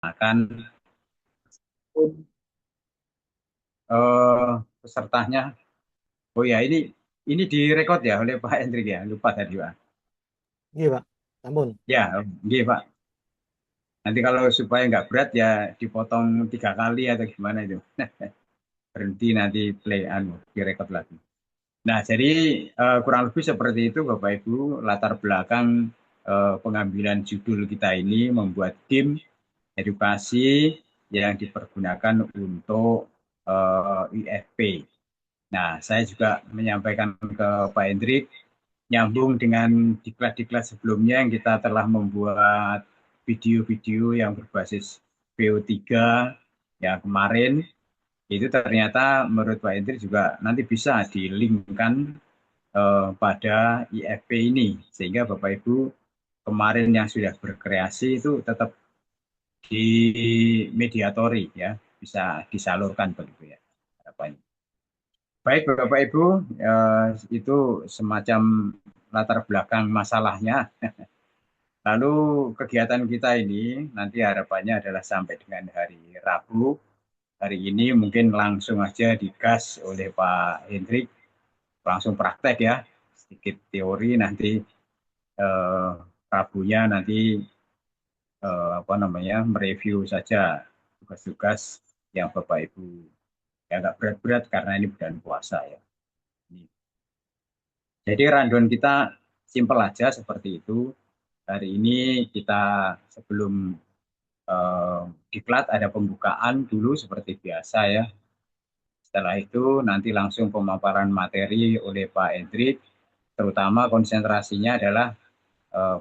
Akan eh, pesertanya. Oh ya, ini direkod ya oleh Pak Hendrik ya. Lupa tadi Pak. Iya, Pak. Ampun. Ya, iya Pak. Nanti kalau supaya nggak berat ya dipotong 3 kali atau gimana itu. Berhenti nanti play direkod lagi. Nah, jadi kurang lebih seperti itu Bapak Ibu latar belakang pengambilan judul kita ini membuat tim edukasi yang dipergunakan untuk IFP. Nah, saya juga menyampaikan ke Pak Hendrik, nyambung dengan diklat-diklat sebelumnya yang kita telah membuat video-video yang berbasis VO3 yang kemarin, itu ternyata menurut Pak Hendrik juga nanti bisa dilinkkan pada IFP ini, sehingga Bapak Ibu kemarin yang sudah berkreasi itu tetap di mediatori ya, bisa disalurkan begitu ya harapannya. Baik Bapak Ibu, itu semacam latar belakang masalahnya. Lalu kegiatan kita ini nanti harapannya adalah sampai dengan hari Rabu. Hari ini mungkin langsung aja digas oleh Pak Hendrik, langsung praktek ya, sedikit teori nanti eh, Rabunya nanti apa namanya mereview saja tugas-tugas yang Bapak Ibu ya nggak berat-berat karena ini bulan puasa ya. Jadi rundown kita simpel aja seperti itu. Hari ini kita sebelum diklat ada pembukaan dulu seperti biasa ya. Setelah itu nanti langsung pemaparan materi oleh Pak Hendrik, terutama konsentrasinya adalah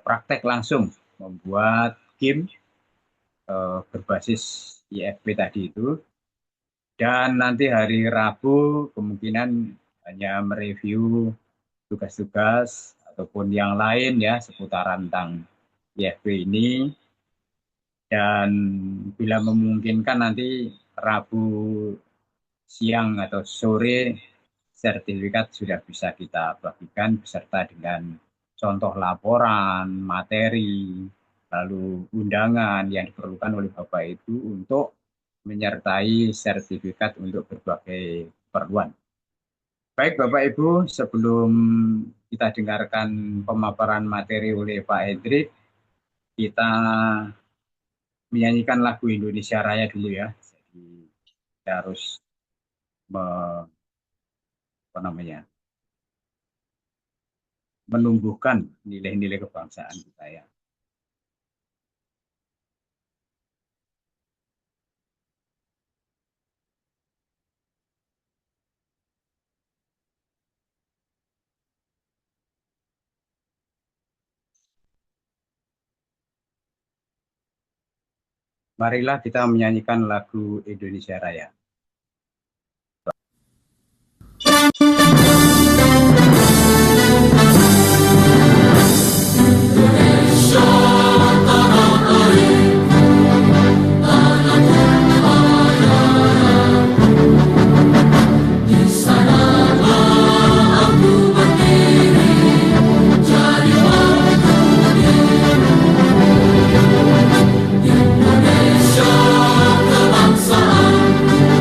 praktek langsung membuat game berbasis IFP tadi itu. Dan nanti hari Rabu kemungkinan hanya mereview tugas-tugas ataupun yang lain ya seputaran tentang IFP ini. Dan bila memungkinkan nanti Rabu siang atau sore sertifikat sudah bisa kita bagikan beserta dengan contoh laporan, materi, lalu undangan yang diperlukan oleh Bapak itu untuk menyertai sertifikat untuk berbagai keperluan. Baik Bapak Ibu, sebelum kita dengarkan pemaparan materi oleh Pak Hendrik, kita menyanyikan lagu Indonesia Raya dulu ya. Jadi kita harus apa namanya, menumbuhkan nilai-nilai kebangsaan kita ya. Marilah kita menyanyikan lagu Indonesia Raya. Indonesia kebangsaan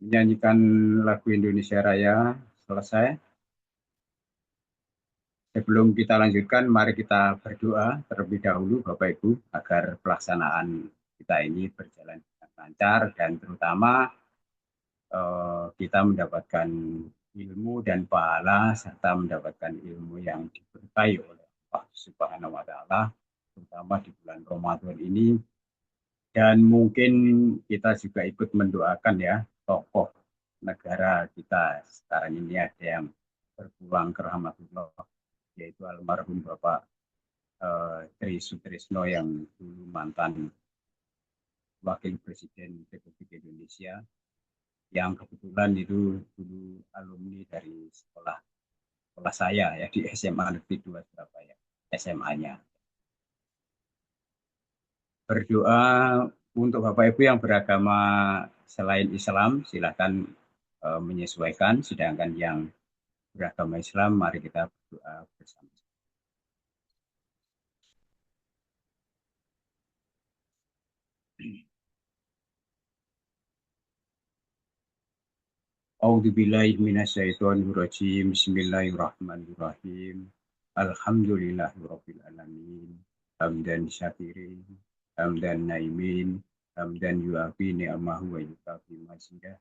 menyanyikan lagu Indonesia Raya selesai. Sebelum kita lanjutkan, mari kita berdoa terlebih dahulu Bapak Ibu agar pelaksanaan kita ini berjalan dengan lancar dan terutama kita mendapatkan ilmu dan pahala serta mendapatkan ilmu yang diberkahi oleh Allah Subhanahu wa taala terutama di bulan Ramadan ini dan mungkin kita juga ikut mendoakan ya tokoh negara kita sekarang ini ada yang berpulang ke rahmatullah yaitu almarhum Bapak Tri Sutrisno yang dulu mantan Wakil Presiden Republik Indonesia yang kebetulan itu dulu alumni dari sekolah sekolah saya ya di SMA Negeri 2 Surabaya, SMA-nya. Berdoa untuk Bapak Ibu yang beragama selain Islam, silakan menyesuaikan, sedangkan yang beragama Islam, mari kita berdoa bersama. A'udzubillahi minasyaitonirrajim. Bismillahirrahmanirrahim. Alhamdulillahirabbil alamin. Hamdan syakirin, hamdan naimin, hamdan yuafi ni'amahu wa yukafi mazidah.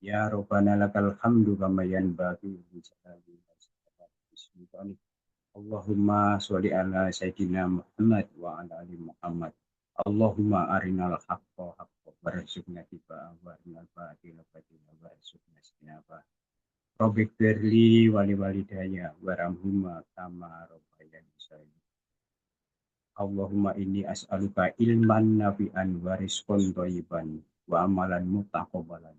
Ya Rabbana lakal hamdu kama yanbaghi li jalali wajhika. Allahumma sholli ala sayyidina Muhammad wa ala ali Muhammad. Allahumma arinal haqqa haqqa warzuqna tibaa wa arinal batila batila warzuqna istinabah. Rabbik firli wali walidayya warhamhuma kama rabbayani shaghira. Allahumma inni as'aluka ilman nafi'an wa rizqan thayyiban wa amalan mutaqabbalan.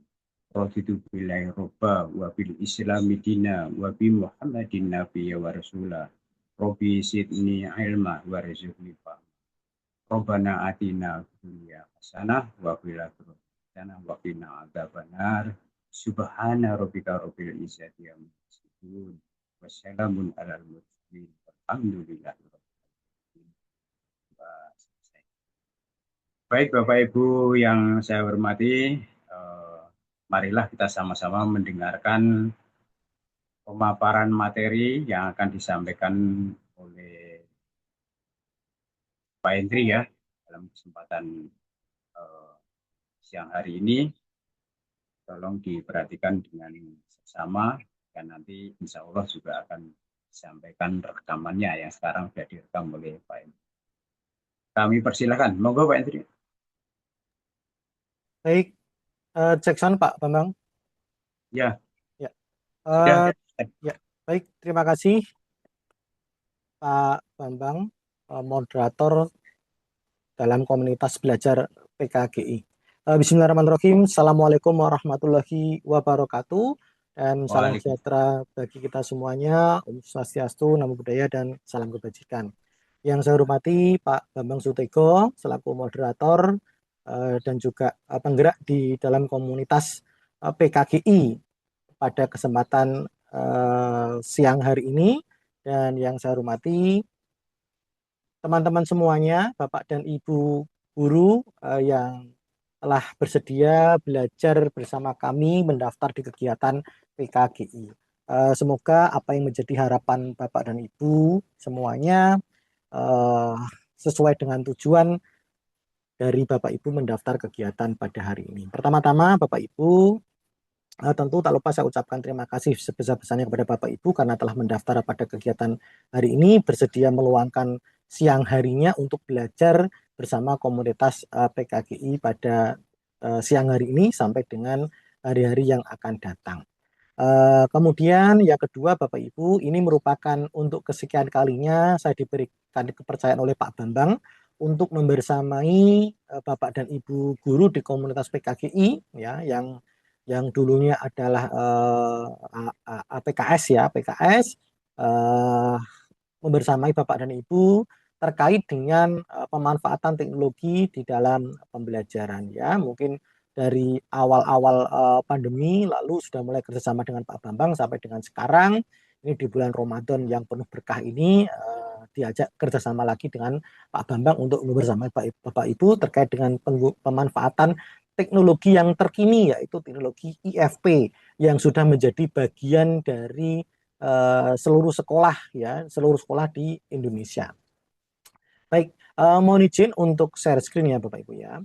Raditu billahi robba wa bil islami dina wa bi Muhammadin nabiyya wa rasulah. Rabbi sidni ilma warzuqni fahma. Rabbana atina dunya hasanah wa fil akhirati hasanah wa qina adzabannar. Subhana rabbika rabbil izzati amma yasifun. Wassalamun alal mursalin. Alhamdulillahi rabbil alamin. Baik Bapak Ibu yang saya hormati, marilah kita sama-sama mendengarkan pemaparan materi yang akan disampaikan oleh Pak Hendri ya dalam kesempatan siang hari ini. Tolong diperhatikan dengan seksama dan nanti insya Allah juga akan disampaikan rekamannya yang sekarang sudah direkam oleh Pak Hendri. Kami persilahkan, monggo Pak Hendri. Baik, cek sound Pak Bambang. Ya, Ya, sudah. ya, baik. Terima kasih Pak Bambang, moderator dalam komunitas belajar PKGI. Bismillahirrahmanirrahim. Assalamualaikum warahmatullahi wabarakatuh. Dan salam sejahtera bagi kita semuanya. Om Swastiastu, Namo Buddhaya, dan salam kebajikan. Yang saya hormati Pak Bambang Sutego selaku moderator dan juga penggerak di dalam komunitas PKGI pada kesempatan siang hari ini. Dan yang saya hormati teman-teman semuanya, Bapak dan Ibu guru yang telah bersedia belajar bersama kami mendaftar di kegiatan PKGI. Semoga apa yang menjadi harapan Bapak dan Ibu semuanya sesuai dengan tujuan dari Bapak Ibu mendaftar kegiatan pada hari ini. Pertama-tama Bapak Ibu, tentu tak lupa saya ucapkan terima kasih sebesar-besarnya kepada Bapak Ibu karena telah mendaftar pada kegiatan hari ini, bersedia meluangkan siang harinya untuk belajar bersama komunitas PKGI pada siang hari ini sampai dengan hari-hari yang akan datang. Kemudian yang kedua Bapak Ibu, ini merupakan untuk kesekian kalinya saya diberikan kepercayaan oleh Pak Bambang untuk membersamai Bapak dan Ibu guru di komunitas PKGI ya yang dulunya adalah PKS ya, PKS membersamai Bapak dan Ibu terkait dengan pemanfaatan teknologi di dalam pembelajaran ya. Mungkin dari awal-awal pandemi lalu sudah mulai kerjasama dengan Pak Bambang sampai dengan sekarang ini di bulan Ramadan yang penuh berkah ini diajak kerjasama lagi dengan Pak Bambang untuk membersamai Bapak Ibu terkait dengan pemanfaatan teknologi yang terkini, yaitu teknologi IFP yang sudah menjadi bagian dari seluruh sekolah ya, seluruh sekolah di Indonesia. Baik, mohon izin untuk share screen ya Bapak Ibu ya.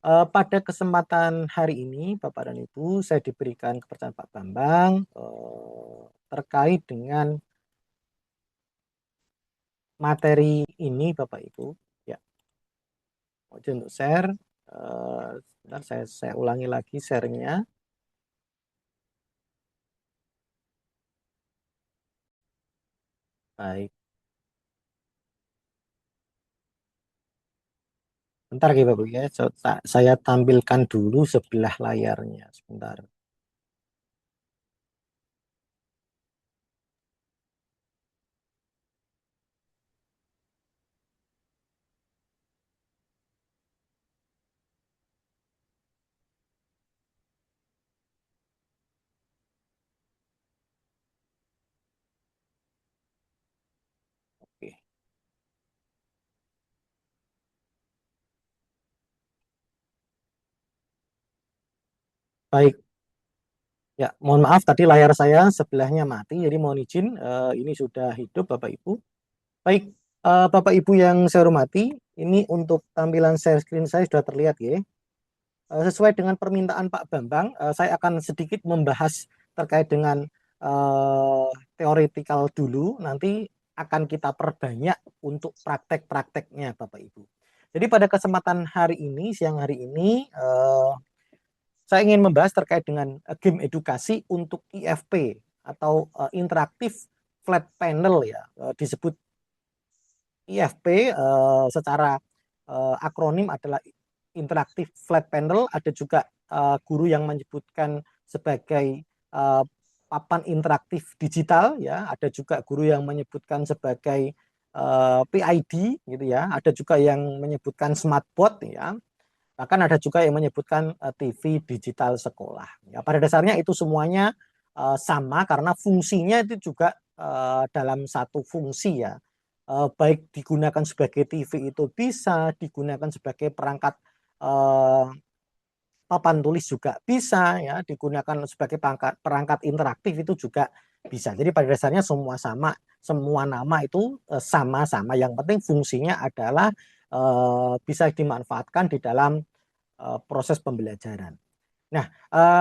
Pada kesempatan hari ini Bapak dan Ibu, saya diberikan kepercayaan Pak Bambang terkait dengan materi ini Bapak Ibu. Ya, mohon izin untuk share. Sebentar saya ulangi lagi share-nya. Baik, bentar ya Bapak ya. Saya tampilkan dulu sebelah layarnya. Sebentar. Oke. Baik, ya mohon maaf tadi layar saya sebelahnya mati, jadi mohon izin ini sudah hidup Bapak Ibu. Baik, Bapak Ibu yang saya hormati, ini untuk tampilan share screen saya sudah terlihat ya. Sesuai dengan permintaan Pak Bambang, saya akan sedikit membahas terkait dengan teoretikal dulu, nanti akan kita perbanyak untuk praktek-prakteknya Bapak Ibu. Jadi pada kesempatan hari ini, siang hari ini, saya ingin membahas terkait dengan game edukasi untuk IFP atau interaktif flat panel ya, disebut IFP secara akronim adalah interaktif flat panel. Ada juga guru yang menyebutkan sebagai papan interaktif digital ya, ada juga guru yang menyebutkan sebagai PID gitu ya, ada juga yang menyebutkan smartboard ya. Bahkan ada juga yang menyebutkan TV digital sekolah. Ya, pada dasarnya itu semuanya sama karena fungsinya itu juga dalam satu fungsi ya. Baik digunakan sebagai TV itu bisa, digunakan sebagai perangkat papan tulis juga bisa ya, digunakan sebagai perangkat interaktif itu juga bisa. Jadi pada dasarnya semua sama, semua nama itu sama-sama. Yang penting fungsinya adalah bisa dimanfaatkan di dalam proses pembelajaran. Nah,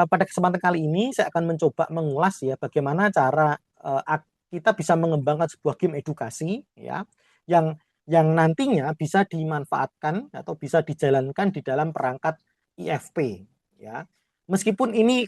pada kesempatan kali ini saya akan mencoba mengulas ya bagaimana cara kita bisa mengembangkan sebuah game edukasi ya yang nantinya bisa dimanfaatkan atau bisa dijalankan di dalam perangkat IFP ya. Meskipun ini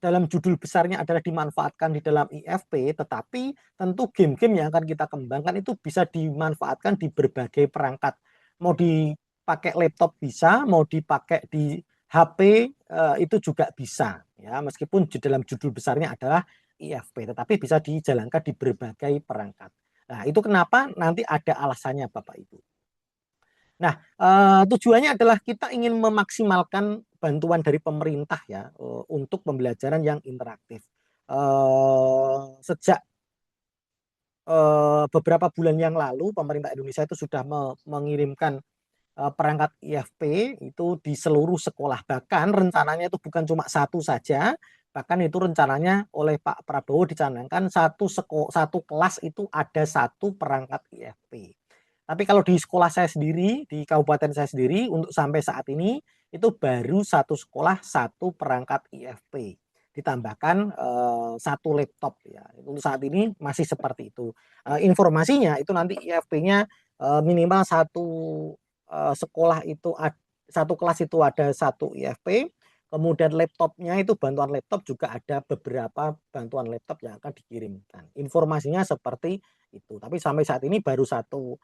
dalam judul besarnya adalah dimanfaatkan di dalam IFP, tetapi tentu game-game yang akan kita kembangkan itu bisa dimanfaatkan di berbagai perangkat. Mau dipakai laptop bisa, mau dipakai di HP itu juga bisa ya, meskipun di dalam judul besarnya adalah IFP, tetapi bisa dijalankan di berbagai perangkat. Nah, itu kenapa nanti ada alasannya Bapak Ibu. Nah, tujuannya adalah kita ingin memaksimalkan bantuan dari pemerintah ya untuk pembelajaran yang interaktif. Sejak beberapa bulan yang lalu pemerintah Indonesia itu sudah mengirimkan perangkat IFP itu di seluruh sekolah. Bahkan rencananya itu bukan cuma satu saja, bahkan itu rencananya oleh Pak Prabowo dicanangkan satu kelas itu ada satu perangkat IFP. Tapi kalau di sekolah saya sendiri, di kabupaten saya sendiri, untuk sampai saat ini itu baru satu sekolah satu perangkat IFP. Ditambahkan satu laptop ya. Untuk saat ini masih seperti itu. Informasinya itu nanti IFP-nya minimal satu sekolah itu satu kelas itu ada satu IFP, kemudian laptopnya itu bantuan laptop juga ada beberapa bantuan laptop yang akan dikirimkan. Informasinya seperti itu. Tapi sampai saat ini baru satu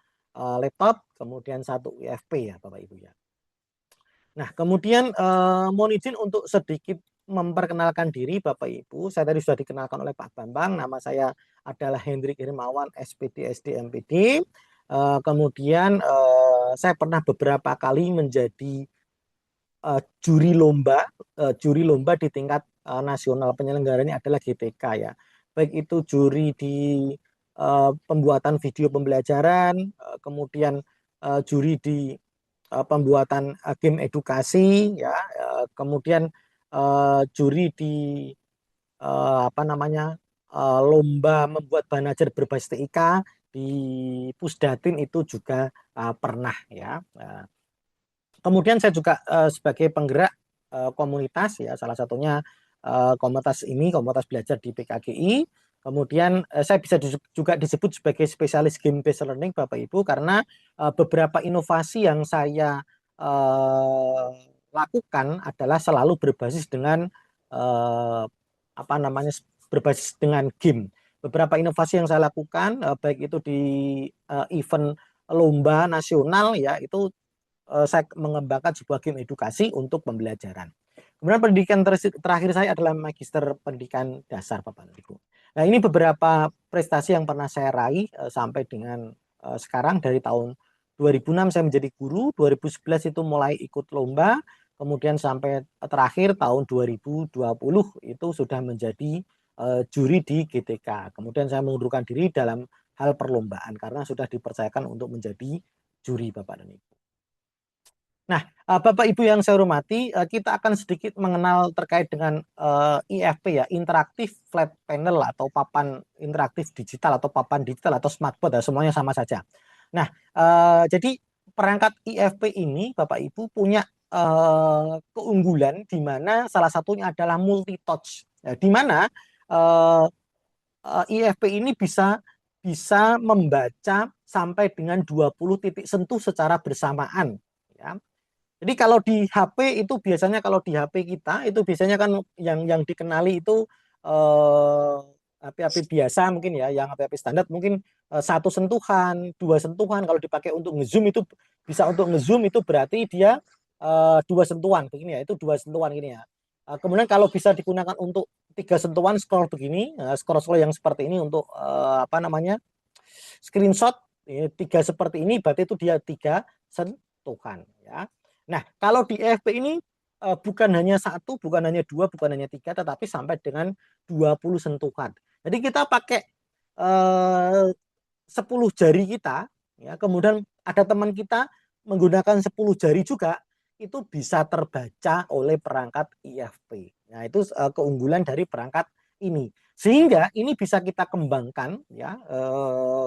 laptop, kemudian satu IFP ya Bapak Ibu ya. Nah kemudian mohon izin untuk sedikit memperkenalkan diri Bapak Ibu. Saya tadi sudah dikenalkan oleh Pak Bambang. Nama saya adalah Hendrik Hermawan, SPD, SD, MPD. Kemudian saya pernah beberapa kali menjadi juri lomba di tingkat nasional. Penyelenggaranya adalah GTK ya. Baik itu juri di pembuatan video pembelajaran, kemudian juri di pembuatan game edukasi ya, kemudian juri di apa namanya lomba membuat bahan ajar berbasis TIK di Pusdatin itu juga pernah ya. Kemudian saya juga sebagai penggerak komunitas ya, salah satunya komunitas ini, komunitas belajar di PKGI. Kemudian saya bisa juga disebut sebagai spesialis game based learning Bapak Ibu, karena beberapa inovasi yang saya lakukan adalah selalu berbasis dengan apa namanya, berbasis dengan game. Beberapa inovasi yang saya lakukan baik itu di event lomba nasional ya, itu saya mengembangkan sebuah game edukasi untuk pembelajaran. Kemudian pendidikan terakhir saya adalah magister pendidikan dasar Bapak Ibu. Nah, ini beberapa prestasi yang pernah saya raih sampai dengan sekarang. Dari tahun 2006 saya menjadi guru, 2011 itu mulai ikut lomba, kemudian sampai terakhir tahun 2020 itu sudah menjadi juri di GTK. Kemudian saya mengundurkan diri dalam hal perlombaan karena sudah dipercayakan untuk menjadi juri Bapak dan Ibu. Nah, Bapak Ibu yang saya hormati, kita akan sedikit mengenal terkait dengan IFP ya, interaktif flat panel atau papan interaktif digital atau papan digital atau smartboard ya, semuanya sama saja. Nah, jadi perangkat IFP ini Bapak Ibu punya keunggulan di mana salah satunya adalah multi touch, ya, di mana IFP ini bisa bisa membaca sampai dengan 20 titik sentuh secara bersamaan ya. Jadi kalau di HP itu biasanya, kalau di HP kita itu biasanya kan yang dikenali itu HP-HP biasa mungkin ya, yang HP-HP standar mungkin satu sentuhan, dua sentuhan. Kalau dipakai untuk ngezoom itu bisa, untuk ngezoom itu berarti dia dua sentuhan begini ya, itu dua sentuhan gini ya. Kemudian kalau bisa digunakan untuk tiga sentuhan scroll begini, scroll yang seperti ini untuk apa namanya, screenshot tiga seperti ini, berarti itu dia tiga sentuhan ya. Nah, kalau di EFP ini bukan hanya satu, bukan hanya dua, bukan hanya tiga, tetapi sampai dengan 20 sentuhan. Jadi kita pakai 10 jari kita, ya, kemudian ada teman kita menggunakan 10 jari juga, itu bisa terbaca oleh perangkat IFP. Nah, itu keunggulan dari perangkat ini. Sehingga ini bisa kita kembangkan ya,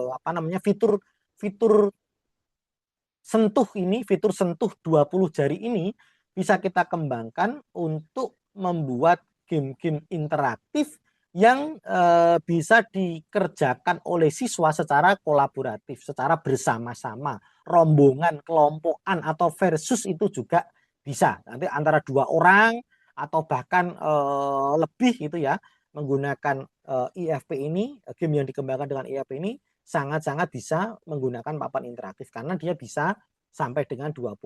apa namanya, fitur sentuh ini, fitur sentuh 20 jari ini bisa kita kembangkan untuk membuat game-game interaktif yang bisa dikerjakan oleh siswa secara kolaboratif, secara bersama-sama, rombongan, kelompokan, atau versus itu juga bisa. Nanti antara dua orang atau bahkan lebih gitu ya, menggunakan IFP ini, game yang dikembangkan dengan IFP ini sangat-sangat bisa menggunakan papan interaktif karena dia bisa sampai dengan 20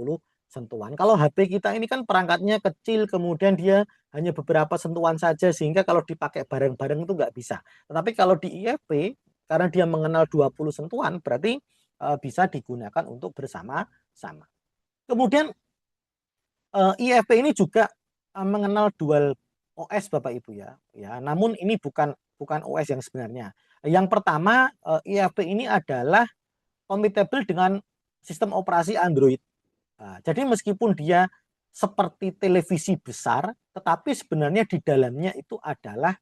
sentuhan. Kalau HP kita ini kan perangkatnya kecil, kemudian dia hanya beberapa sentuhan saja, sehingga kalau dipakai bareng-bareng itu nggak bisa. Tetapi kalau di IFP, karena dia mengenal 20 sentuhan, berarti bisa digunakan untuk bersama-sama. Kemudian IFP ini juga mengenal dual OS Bapak Ibu ya. Ya, namun ini bukan bukan OS yang sebenarnya. Yang pertama, IFP ini adalah compatible dengan sistem operasi Android. Nah, jadi meskipun dia seperti televisi besar, tetapi sebenarnya di dalamnya itu adalah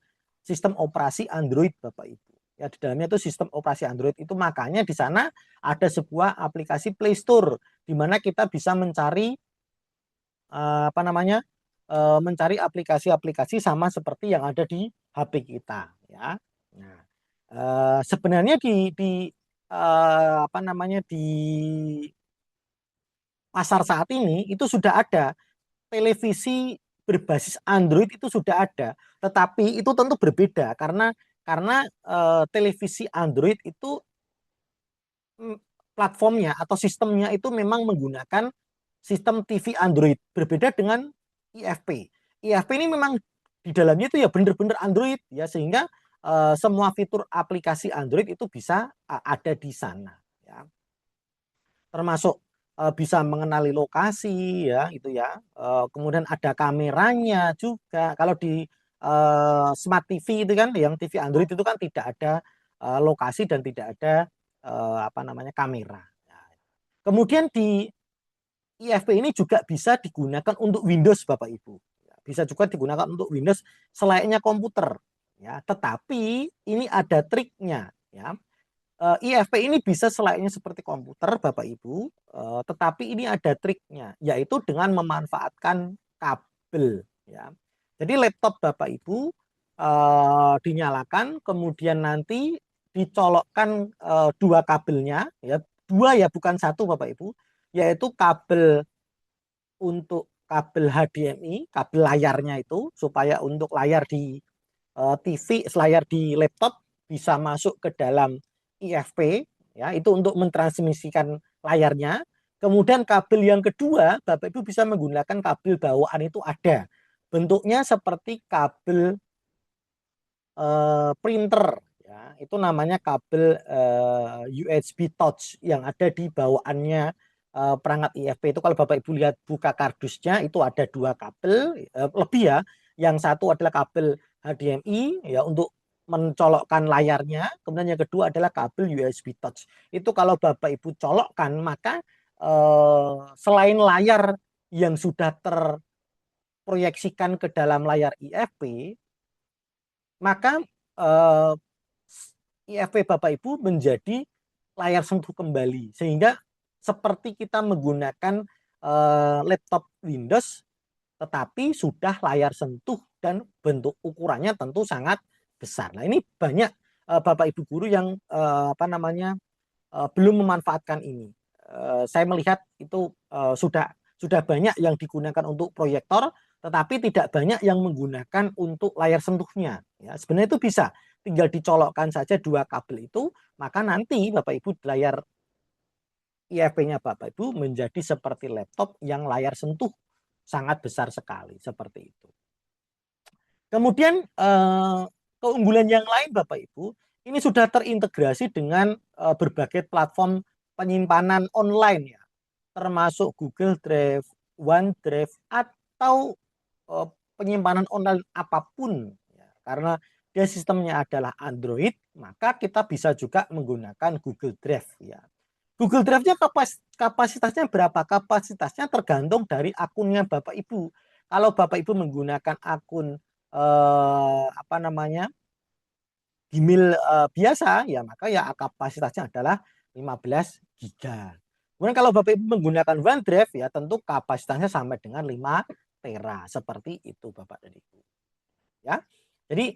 sistem operasi Android Bapak Ibu. Ya, di dalamnya itu sistem operasi Android, itu makanya di sana ada sebuah aplikasi Play Store di mana kita bisa mencari apa namanya, mencari aplikasi-aplikasi sama seperti yang ada di HP kita ya. Nah, sebenarnya di apa namanya, di pasar saat ini itu sudah ada televisi berbasis Android, itu sudah ada, tetapi itu tentu berbeda karena televisi Android itu platformnya atau sistemnya itu memang menggunakan sistem TV Android, berbeda dengan IFP. IFP ini memang di dalamnya itu ya benar-benar Android ya, sehingga semua fitur aplikasi Android itu bisa ada di sana ya. Termasuk bisa mengenali lokasi ya, itu ya. Kemudian ada kameranya juga. Kalau di smart TV itu kan, yang TV Android itu kan tidak ada lokasi dan tidak ada apa namanya, kamera. Kemudian di IFP ini juga bisa digunakan untuk Windows, Bapak Ibu. Bisa juga digunakan untuk Windows selayaknya komputer. Ya, tetapi ini ada triknya. Ya, IFP ini bisa selayaknya seperti komputer, Bapak Ibu, tetapi ini ada triknya, yaitu dengan memanfaatkan kabel. Ya, jadi laptop Bapak Ibu dinyalakan, kemudian nanti dicolokkan dua kabelnya, ya dua ya bukan satu Bapak Ibu, yaitu kabel untuk kabel HDMI, kabel layarnya itu supaya untuk layar di TV, layar di laptop bisa masuk ke dalam IFP, ya itu untuk mentransmisikan layarnya. Kemudian kabel yang kedua, Bapak Ibu bisa menggunakan kabel bawaan itu ada. Bentuknya seperti kabel printer, ya itu namanya kabel USB touch yang ada di bawaannya perangkat IFP itu. Kalau Bapak Ibu lihat buka kardusnya itu ada dua kabel lebih ya. Yang satu adalah kabel HDMI ya untuk mencolokkan layarnya, kemudian yang kedua adalah kabel USB touch. Itu kalau Bapak Ibu colokkan, maka selain layar yang sudah terproyeksikan ke dalam layar IFP, maka IFP Bapak Ibu menjadi layar sentuh kembali, sehingga seperti kita menggunakan laptop Windows tetapi sudah layar sentuh dan bentuk ukurannya tentu sangat besar. Nah, ini banyak Bapak Ibu guru yang belum memanfaatkan ini. Saya melihat itu sudah banyak yang digunakan untuk proyektor, tetapi tidak banyak yang menggunakan untuk layar sentuhnya. Ya, sebenarnya itu bisa, tinggal dicolokkan saja dua kabel itu, maka nanti Bapak Ibu layar IFP-nya Bapak Ibu menjadi seperti laptop yang layar sentuh sangat besar sekali, seperti itu. Kemudian keunggulan yang lain Bapak Ibu, ini sudah terintegrasi dengan berbagai platform penyimpanan online ya, termasuk Google Drive, OneDrive atau penyimpanan online apapun ya. Karena dia sistemnya adalah Android, maka kita bisa juga menggunakan Google Drive ya. Google Drive-nya kapasitasnya berapa? Kapasitasnya tergantung dari akunnya Bapak Ibu. Kalau Bapak Ibu menggunakan akun Gmail biasa, ya maka ya kapasitasnya adalah 15 giga. Kemudian kalau Bapak Ibu menggunakan OneDrive ya tentu kapasitasnya sampai dengan 5 tera, seperti itu Bapak dan Ibu. Ya. Jadi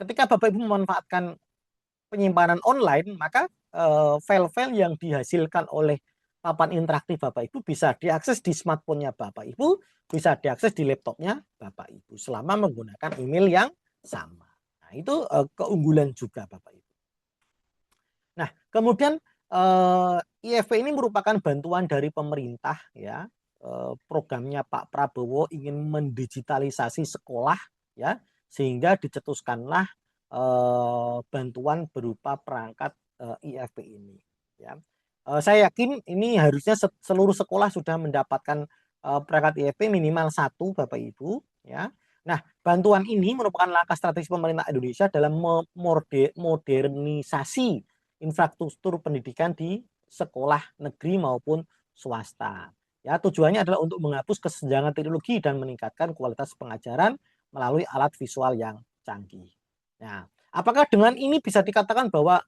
ketika Bapak Ibu memanfaatkan penyimpanan online, maka file-file yang dihasilkan oleh papan interaktif Bapak Ibu bisa diakses di smartphone-nya Bapak Ibu, bisa diakses di laptopnya Bapak Ibu selama menggunakan email yang sama. Nah, itu keunggulan juga Bapak Ibu. Nah, kemudian IFP ini merupakan bantuan dari pemerintah ya. Programnya Pak Prabowo ingin mendigitalisasi sekolah ya, sehingga dicetuskanlah bantuan berupa perangkat IFP ini ya. Saya yakin ini harusnya seluruh sekolah sudah mendapatkan perangkat IFP minimal satu Bapak Ibu ya. Nah, bantuan ini merupakan langkah strategis pemerintah Indonesia dalam modernisasi infrastruktur pendidikan di sekolah negeri maupun swasta. Ya, tujuannya adalah untuk menghapus kesenjangan teknologi dan meningkatkan kualitas pengajaran melalui alat visual yang canggih. Nah, apakah dengan ini bisa dikatakan bahwa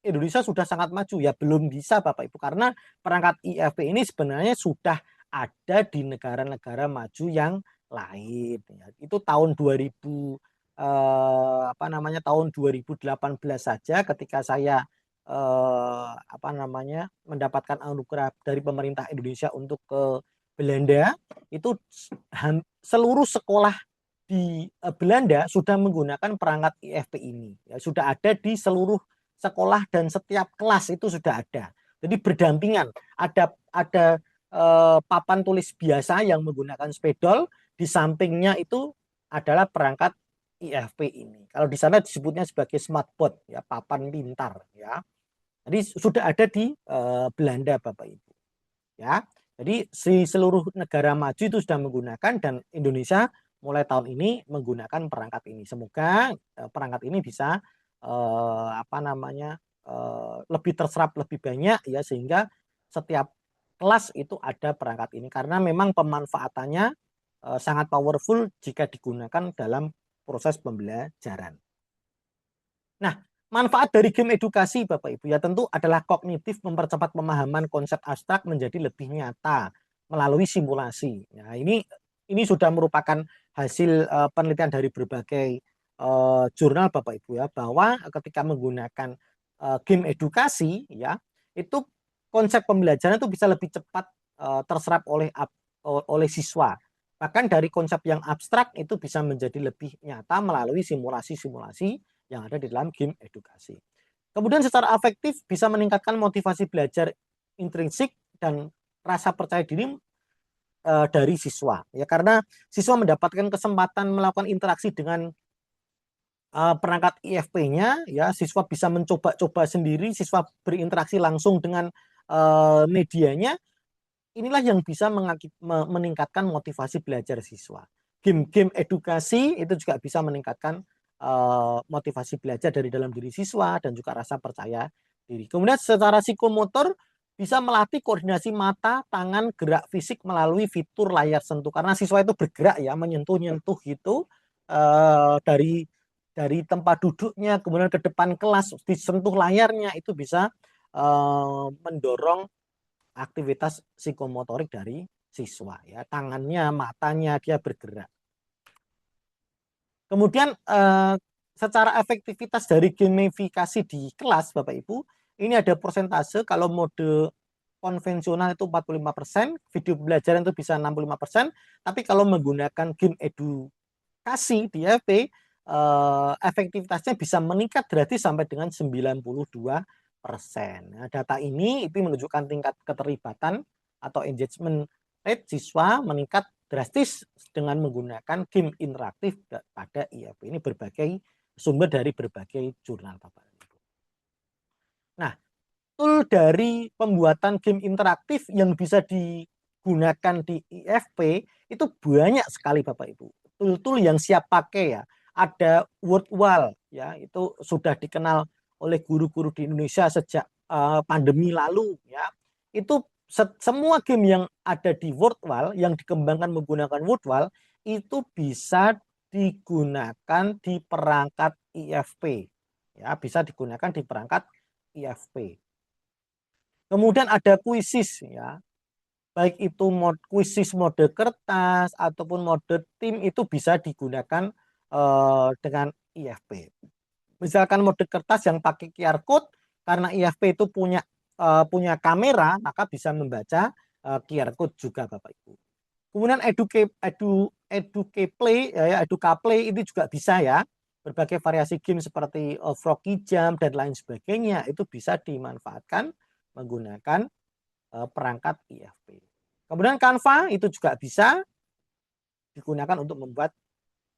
Indonesia sudah sangat maju? Ya belum bisa Bapak Ibu, karena perangkat IFP ini sebenarnya sudah ada di negara-negara maju yang lain. Ya, itu tahun 2000 tahun 2018 saja ketika saya mendapatkan anugerah dari pemerintah Indonesia untuk ke Belanda, itu seluruh sekolah di Belanda sudah menggunakan perangkat IFP ini. Ya, sudah ada di seluruh sekolah dan setiap kelas itu sudah ada. Jadi berdampingan. Ada papan tulis biasa yang menggunakan spedol, di sampingnya itu adalah perangkat IFP ini. Kalau di sana disebutnya sebagai smartboard, ya papan pintar, ya. Jadi sudah ada di Belanda Bapak Ibu. Ya. Jadi seluruh negara maju itu sudah menggunakan, dan Indonesia mulai tahun ini menggunakan perangkat ini. Semoga perangkat ini bisa lebih terserap lebih banyak ya, sehingga setiap kelas itu ada perangkat ini karena memang pemanfaatannya sangat powerful jika digunakan dalam proses pembelajaran. Nah, manfaat dari game edukasi Bapak Ibu ya tentu adalah kognitif, mempercepat pemahaman konsep abstrak menjadi lebih nyata melalui simulasi. Nah, ini sudah merupakan hasil penelitian dari berbagai jurnal Bapak Ibu ya bahwa ketika menggunakan game edukasi ya itu konsep pembelajaran itu bisa lebih cepat terserap oleh siswa. Bahkan dari konsep yang abstrak itu bisa menjadi lebih nyata melalui simulasi-simulasi yang ada di dalam game edukasi. Kemudian secara afektif bisa meningkatkan motivasi belajar intrinsik dan rasa percaya diri dari siswa. Ya karena siswa mendapatkan kesempatan melakukan interaksi dengan perangkat IFP-nya, ya siswa bisa mencoba-coba sendiri, siswa berinteraksi langsung dengan medianya. Inilah yang bisa meningkatkan motivasi belajar siswa. Game-game edukasi itu juga bisa meningkatkan motivasi belajar dari dalam diri siswa dan juga rasa percaya diri. Kemudian secara psikomotor bisa melatih koordinasi mata, tangan, gerak fisik melalui fitur layar sentuh. Karena siswa itu bergerak ya, menyentuh-nyentuh gitu dari tempat duduknya, kemudian ke depan kelas, disentuh layarnya, itu bisa mendorong aktivitas psikomotorik dari siswa ya, tangannya, matanya dia bergerak. Kemudian secara efektivitas dari gamifikasi di kelas Bapak Ibu, ini ada persentase. Kalau mode konvensional itu 45%, video pembelajaran itu bisa 65%, tapi kalau menggunakan game edukasi di FP, efektivitasnya bisa meningkat drastis sampai dengan 92%. Nah, data ini itu menunjukkan tingkat keterlibatan atau engagement rate siswa meningkat drastis dengan menggunakan game interaktif pada IAP. Ini berbagai sumber dari berbagai jurnal Bapak Ibu. Nah, tool dari pembuatan game interaktif yang bisa digunakan di IFP itu banyak sekali Bapak Ibu. Tool-tool yang siap pakai ya. Ada Wordwall ya, itu sudah dikenal oleh guru-guru di Indonesia sejak pandemi lalu ya. Itu semua game yang ada di Wordwall yang dikembangkan menggunakan Wordwall itu bisa digunakan di perangkat IFP. Ya, bisa digunakan di perangkat IFP. Kemudian ada kuisis ya. Baik itu kuisis mode kertas ataupun mode tim itu bisa digunakan dengan IFP. Misalkan mode kertas yang pakai QR code, karena IFP itu punya kamera, maka bisa membaca QR code juga Bapak Ibu. Kemudian Educaplay ya, Educaplay itu juga bisa ya. Berbagai variasi game seperti Froggy Jump dan lain sebagainya itu bisa dimanfaatkan menggunakan perangkat IFP. Kemudian Canva itu juga bisa digunakan untuk membuat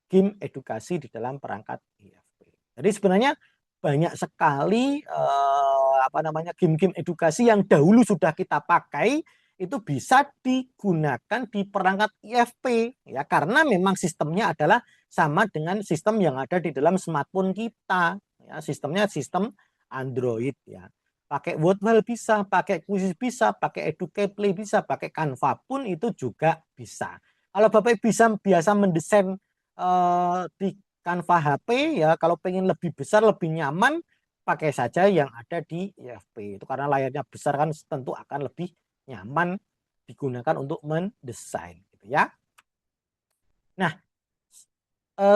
game edukasi di dalam perangkat IFP. Jadi sebenarnya banyak sekali game-game edukasi yang dahulu sudah kita pakai itu bisa digunakan di perangkat IFP ya karena memang sistemnya adalah sama dengan sistem yang ada di dalam smartphone kita ya, sistemnya sistem Android ya. Pakai Wordwall bisa, pakai Quizzes bisa, pakai Educately bisa, pakai Canva pun itu juga bisa. Kalau Bapak bisa biasa mendesain di Canva HP ya, kalau pengen lebih besar, lebih nyaman, pakai saja yang ada di IFP. Itu karena layarnya besar kan tentu akan lebih nyaman digunakan untuk mendesain gitu ya. Nah,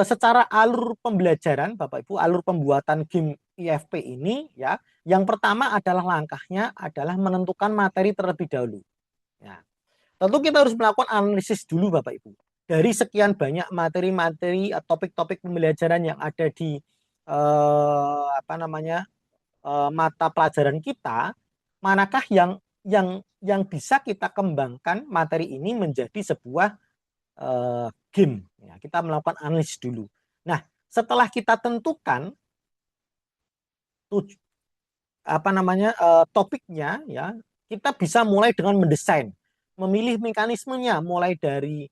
secara alur pembelajaran Bapak Ibu, alur pembuatan game IFP ini ya, yang pertama adalah langkahnya adalah menentukan materi terlebih dahulu. Ya. Tentu kita harus melakukan analisis dulu Bapak Ibu. Dari sekian banyak materi-materi, topik-topik pembelajaran yang ada di mata pelajaran kita, manakah yang bisa kita kembangkan materi ini menjadi sebuah game. Ya, kita melakukan analisis dulu. Nah, setelah kita tentukan topiknya, ya, kita bisa mulai dengan mendesain, memilih mekanismenya, mulai dari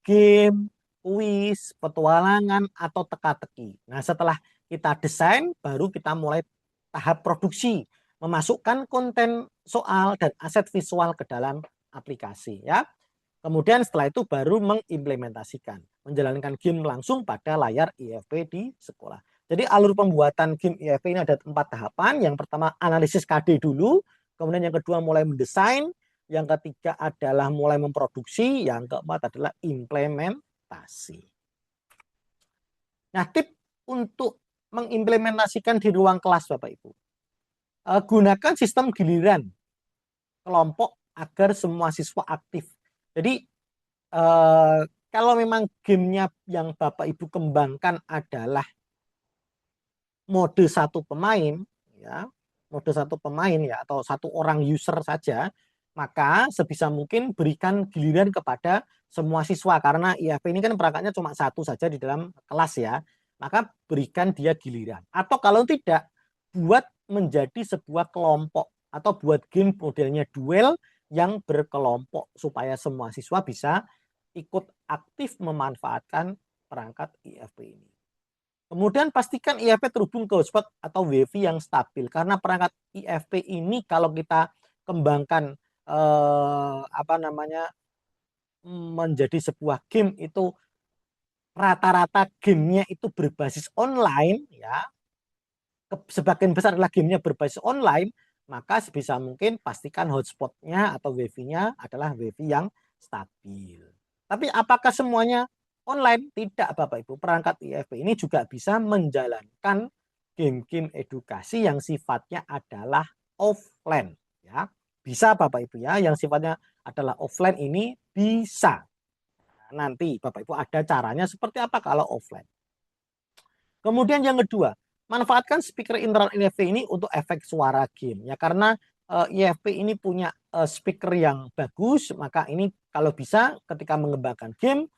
game, kuis, petualangan, atau teka-teki. Nah, setelah kita desain, baru kita mulai tahap produksi. memasukkan konten soal dan aset visual ke dalam aplikasi ya. Kemudian setelah itu baru mengimplementasikan, menjalankan game langsung pada layar IFP di sekolah. Jadi alur pembuatan game IFP ini ada 4 tahapan. Yang pertama analisis KD dulu, kemudian yang kedua mulai mendesain, yang ketiga adalah mulai memproduksi, yang keempat adalah implementasi. Nah, tip untuk mengimplementasikan di ruang kelas Bapak Ibu. Gunakan sistem giliran kelompok agar semua siswa aktif. Jadi kalau memang gamenya yang Bapak Ibu kembangkan adalah mode satu pemain, ya, mode satu pemain ya atau satu orang user saja, maka sebisa mungkin berikan giliran kepada semua siswa karena IFP ini kan perangkatnya cuma satu saja di dalam kelas ya, maka berikan dia giliran. Atau kalau tidak, buat menjadi sebuah kelompok atau buat game modelnya duel yang berkelompok supaya semua siswa bisa ikut aktif memanfaatkan perangkat IFP ini. Kemudian pastikan IFP terhubung ke hotspot atau WiFi yang stabil karena perangkat IFP ini kalau kita kembangkan menjadi sebuah game itu rata-rata gamenya itu berbasis online ya, sebagian besar adalah gamenya berbasis online, maka sebisa mungkin pastikan hotspotnya atau WiFi-nya adalah WiFi yang stabil. Tapi apakah semuanya online? Tidak Bapak Ibu. Perangkat IFP ini juga bisa menjalankan game-game edukasi yang sifatnya adalah offline. Ya, bisa Bapak Ibu ya, yang sifatnya adalah offline ini bisa. Nanti Bapak Ibu ada caranya seperti apa kalau offline. Kemudian yang kedua, manfaatkan speaker internal IFP ini untuk efek suara game ya karena IFP ini punya speaker yang bagus, maka ini kalau bisa ketika mengembangkan game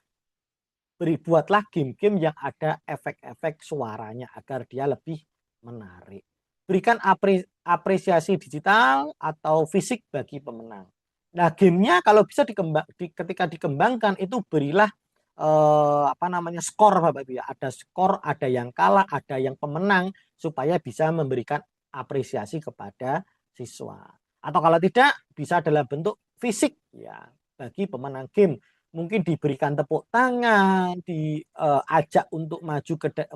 buatlah game-game yang ada efek-efek suaranya agar dia lebih menarik. Berikan apresiasi digital atau fisik bagi pemenang. Nah, gamenya kalau bisa ketika dikembangkan itu berilah skor Bapak Ibu ya. Ada skor, ada yang kalah, ada yang pemenang supaya bisa memberikan apresiasi kepada siswa. Atau kalau tidak bisa dalam bentuk fisik ya bagi pemenang game. Mungkin diberikan tepuk tangan, diajak untuk maju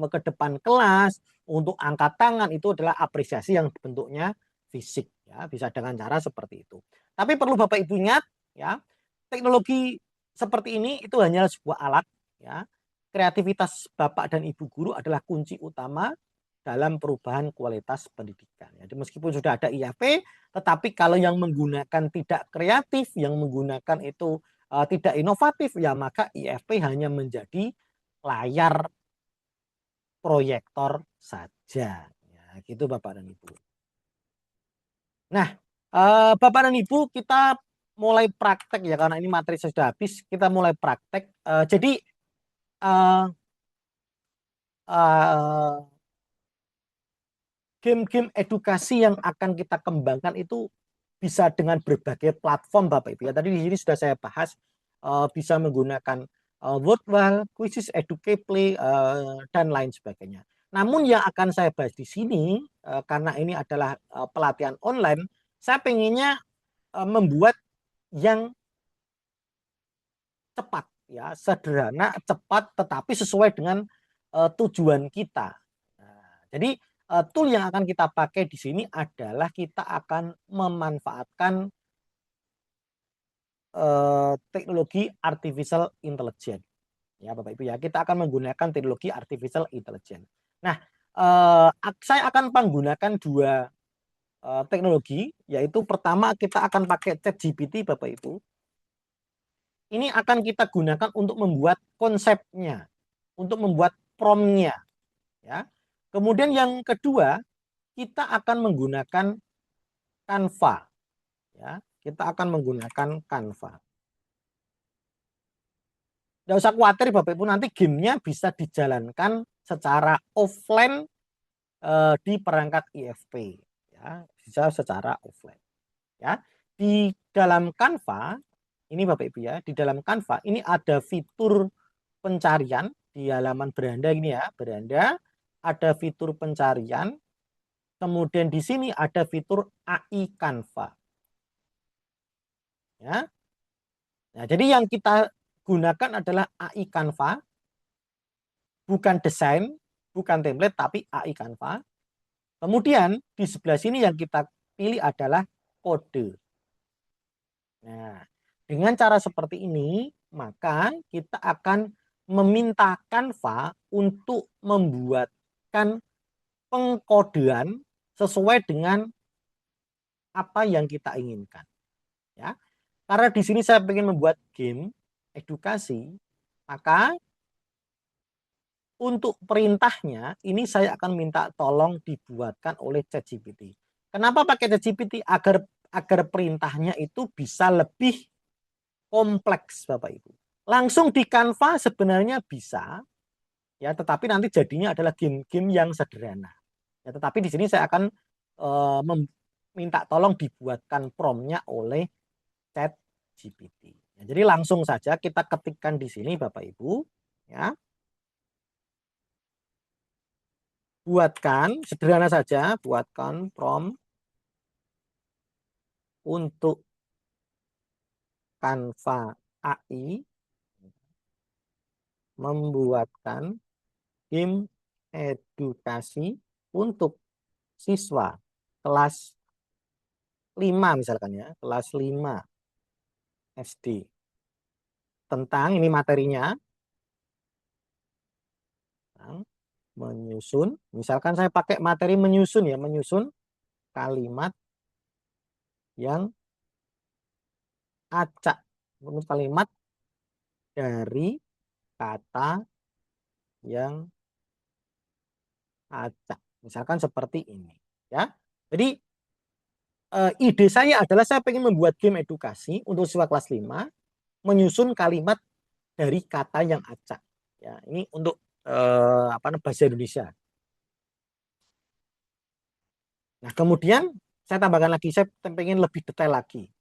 ke depan kelas, untuk angkat tangan, itu adalah apresiasi yang bentuknya fisik ya, bisa dengan cara seperti itu. Tapi perlu Bapak Ibu ingat ya, teknologi seperti ini itu hanya sebuah alat ya. Kreativitas Bapak dan Ibu guru adalah kunci utama dalam perubahan kualitas pendidikan. Jadi meskipun sudah ada IFP, tetapi kalau yang menggunakan tidak kreatif, yang menggunakan itu tidak inovatif, ya maka IFP hanya menjadi layar proyektor saja. Ya, gitu Bapak dan Ibu. Nah, Bapak dan Ibu kita mulai praktek ya karena ini materi sudah habis, kita mulai praktek. Jadi game-game edukasi yang akan kita kembangkan itu bisa dengan berbagai platform Bapak Ibu ya. Tadi di sini sudah saya bahas bisa menggunakan Wordwall, Quizzes, Educate, dan lain sebagainya. Namun yang akan saya bahas di sini karena ini adalah pelatihan online, saya pengennya membuat yang cepat ya, sederhana, cepat tetapi sesuai dengan tujuan kita. Nah, jadi tool yang akan kita pakai di sini adalah kita akan memanfaatkan teknologi artificial intelligence. Ya, Bapak Ibu ya, kita akan menggunakan teknologi artificial intelligence. Nah, saya akan menggunakan dua teknologi, yaitu pertama kita akan pakai ChatGPT, Bapak Ibu. Ini akan kita gunakan untuk membuat konsepnya, untuk membuat prompt-nya, ya. Kemudian yang kedua, kita akan menggunakan Canva, ya. Kita akan menggunakan Canva. Tidak usah khawatir Bapak Ibu, nanti gamenya bisa dijalankan secara offline di perangkat IFP, ya, bisa secara offline, ya. Di dalam Canva ini Bapak Ibu ya, di dalam Canva ini ada fitur pencarian di halaman beranda ini ya, beranda ada fitur pencarian. kemudian di sini ada fitur AI Canva. Ya. Nah, jadi yang kita gunakan adalah AI Canva, bukan desain, bukan template, tapi AI Canva. Kemudian di sebelah sini yang kita pilih adalah kode. Nah, dengan cara seperti ini, maka kita akan meminta Canva untuk membuatkan pengkodean sesuai dengan apa yang kita inginkan. Ya, karena di sini saya ingin membuat game edukasi, maka untuk perintahnya ini saya akan minta tolong dibuatkan oleh ChatGPT. Kenapa pakai ChatGPT? Agar perintahnya itu bisa lebih kompleks, Bapak Ibu. Langsung di Canva sebenarnya bisa, ya, tetapi nanti jadinya adalah game-game yang sederhana. Ya, tetapi di sini saya akan meminta tolong dibuatkan promnya oleh ChatGPT. Ya, jadi langsung saja kita ketikkan di sini, Bapak Ibu, ya. Buatkan sederhana saja, buatkan prompt untuk Canva AI membuatkan game edukasi untuk siswa kelas 5 misalkan ya, kelas 5 SD. Tentang ini materinya, menyusun, misalkan saya pakai materi menyusun ya, menyusun kalimat yang acak, kalimat dari kata yang acak. Misalkan seperti ini, ya. Jadi ide saya adalah saya ingin membuat game edukasi untuk siswa kelas 5 menyusun kalimat dari kata yang acak. Ya, ini untuk bahasa Indonesia. Nah, kemudian saya tambahkan lagi, saya ingin lebih detail lagi.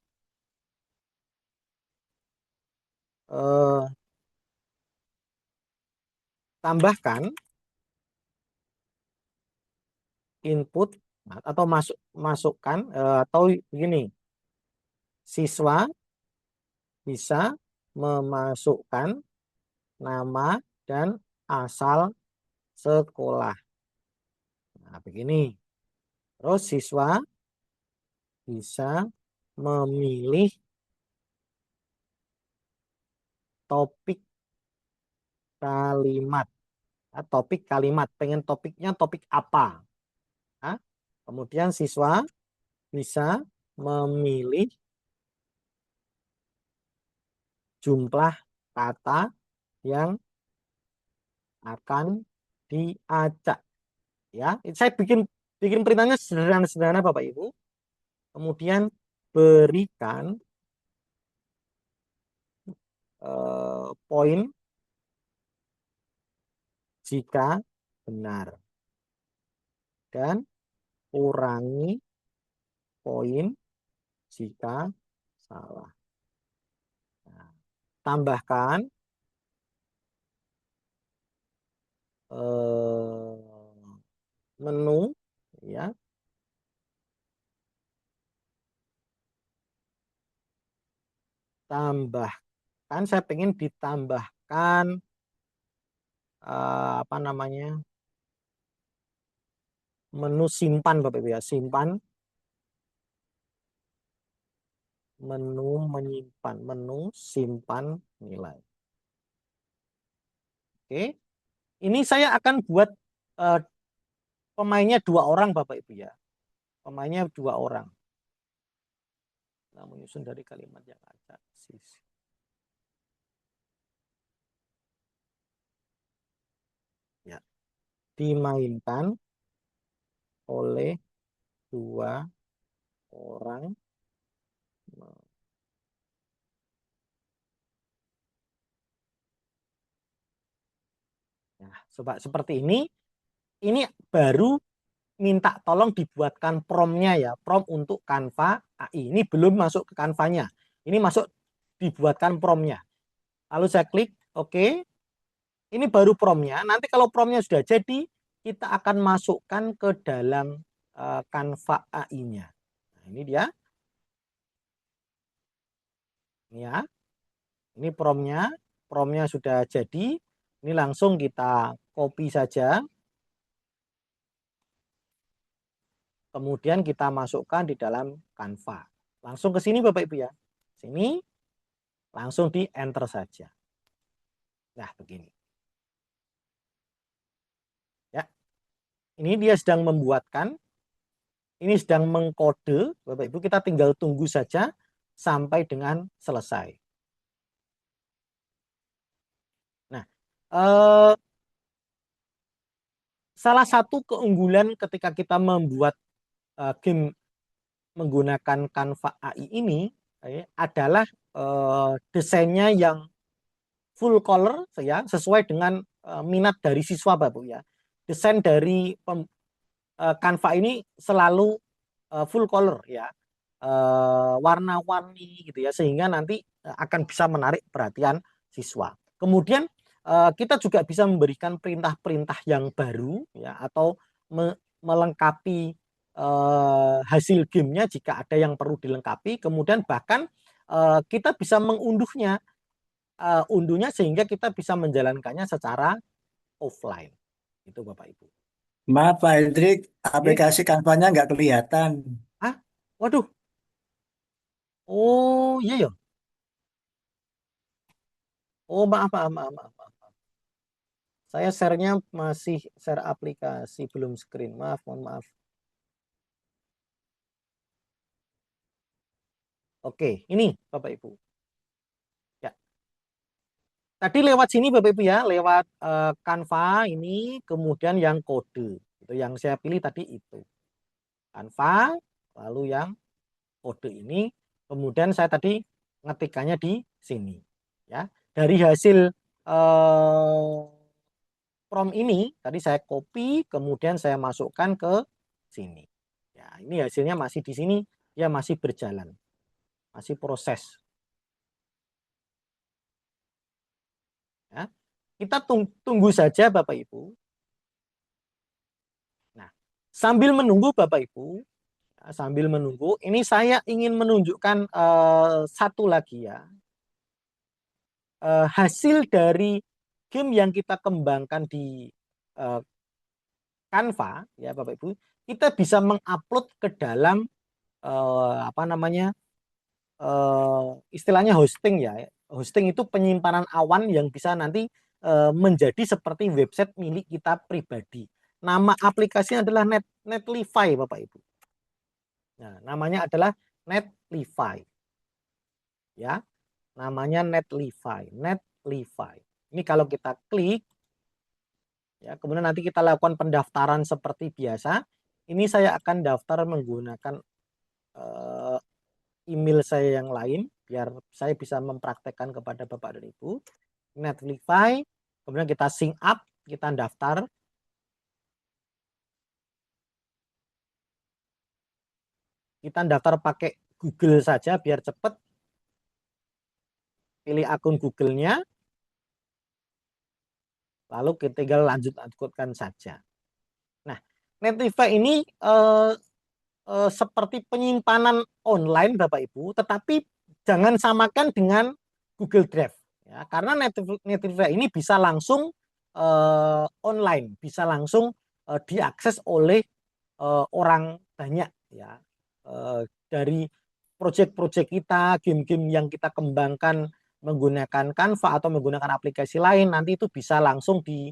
Tambahkan input atau masukkan atau begini, siswa bisa memasukkan nama dan asal sekolah. Nah, begini. Terus siswa bisa memilih topik kalimat. Nah, topik kalimat, pengen topiknya topik apa. Nah, kemudian siswa bisa memilih jumlah kata yang akan diacak. Ya, saya bikin perintahnya sederhana-sederhana Bapak Ibu. Kemudian berikan poin jika benar dan kurangi poin jika salah. Nah, tambahkan menu, ya. Tambahkan, saya pengen ditambahkan apa namanya, menu simpan Bapak Ibu ya, simpan, menu menyimpan, menu simpan nilai. Oke, ini saya akan buat pemainnya 2 orang Bapak Ibu ya, pemainnya 2 orang. Nah, menyusun dari kalimat yang ada sisi. Ya, dimainkan oleh 2 orang. Nah, coba seperti ini baru minta tolong dibuatkan promnya ya, prom untuk Canva AI. Ini belum masuk ke Canva-nya. Ini masuk dibuatkan promnya. Lalu saya klik oke. Ini baru promnya. Nanti kalau promnya sudah jadi, kita akan masukkan ke dalam Canva AI-nya. Nah, ini dia. Ini ya. Ini promnya. Promnya sudah jadi. Ini langsung kita copy saja. Kemudian kita masukkan di dalam Canva. Langsung ke sini Bapak Ibu ya. Sini. Langsung di enter saja. Nah, begini. Ya. Ini dia sedang membuatkan. Ini sedang mengkode. Bapak Ibu, kita tinggal tunggu saja sampai dengan selesai. Nah, salah satu keunggulan ketika kita membuat game menggunakan Canva AI ini adalah desainnya yang full color ya, sesuai dengan minat dari siswa Bapak ya. Desain dari Canva ini selalu full color ya, warna-warni gitu ya, sehingga nanti akan bisa menarik perhatian siswa. Kemudian kita juga bisa memberikan perintah-perintah yang baru ya, atau melengkapi hasil gamenya jika ada yang perlu dilengkapi. Kemudian bahkan kita bisa mengunduhnya, unduhnya sehingga kita bisa menjalankannya secara offline. Itu Bapak Ibu. Maaf Pak Hendrik, Ye. aplikasi Canva-nya nggak kelihatan. Ah, waduh. Oh, iya ya. Oh, maaf, maaf, maaf, maaf, maaf. Saya share-nya masih share aplikasi, belum screen. Maaf, mohon maaf. Oke, ini Bapak Ibu. Ya. Tadi lewat sini Bapak Ibu ya, lewat Canva ini, kemudian yang kode. Itu yang saya pilih tadi itu. Canva, lalu yang kode ini, kemudian saya tadi ngetikannya di sini. Ya, dari hasil prompt ini tadi saya copy, kemudian saya masukkan ke sini. Ya, ini hasilnya masih di sini, ya masih berjalan, masih proses. Ya, kita tunggu saja Bapak Ibu. Nah, sambil menunggu Bapak Ibu, ya, sambil menunggu, ini saya ingin menunjukkan satu lagi ya, hasil dari game yang kita kembangkan di Canva, ya Bapak Ibu, kita bisa mengupload ke dalam apa namanya, istilahnya hosting ya. Hosting itu penyimpanan awan yang bisa nanti menjadi seperti website milik kita pribadi. Nama aplikasinya adalah Netlify Bapak Ibu. Nah, namanya adalah Netlify. Ya, namanya Netlify. Netlify. Ini kalau kita klik, ya, kemudian nanti kita lakukan pendaftaran seperti biasa. Ini saya akan daftar menggunakan email saya yang lain biar saya bisa mempraktekkan kepada Bapak dan Ibu. Netlify, kemudian kita sync up, kita daftar. Kita daftar pakai Google saja biar cepat. Pilih akun Google-nya, lalu kita tinggal lanjutkan saja. Nah, Netlify ini seperti penyimpanan online Bapak Ibu, tetapi jangan samakan dengan Google Drive ya, karena Netlify ini bisa langsung online, bisa langsung diakses oleh orang banyak ya, dari proyek-proyek kita, game-game yang kita kembangkan menggunakan Canva atau menggunakan aplikasi lain, nanti itu bisa langsung di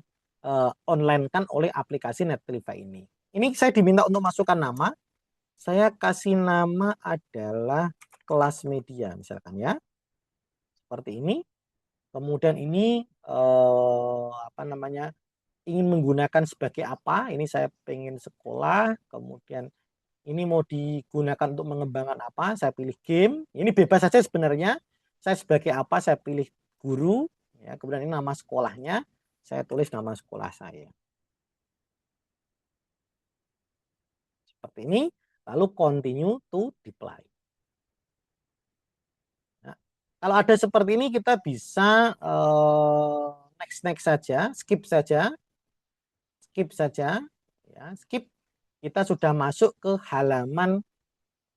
online kan oleh aplikasi Netlify ini. Ini saya diminta untuk masukkan nama. Saya kasih nama adalah kelas media misalkan ya. Seperti ini. Kemudian ini apa namanya? Ingin menggunakan sebagai apa? Ini saya pengen sekolah, kemudian ini mau digunakan untuk mengembangkan apa? Saya pilih game. Ini bebas saja sebenarnya. Saya sebagai apa? Saya pilih guru. Ya, kemudian ini nama sekolahnya. Saya tulis nama sekolah saya. Seperti ini. Lalu continue to deploy. Nah, kalau ada seperti ini kita bisa next saja, skip saja, ya, skip. kita sudah masuk ke halaman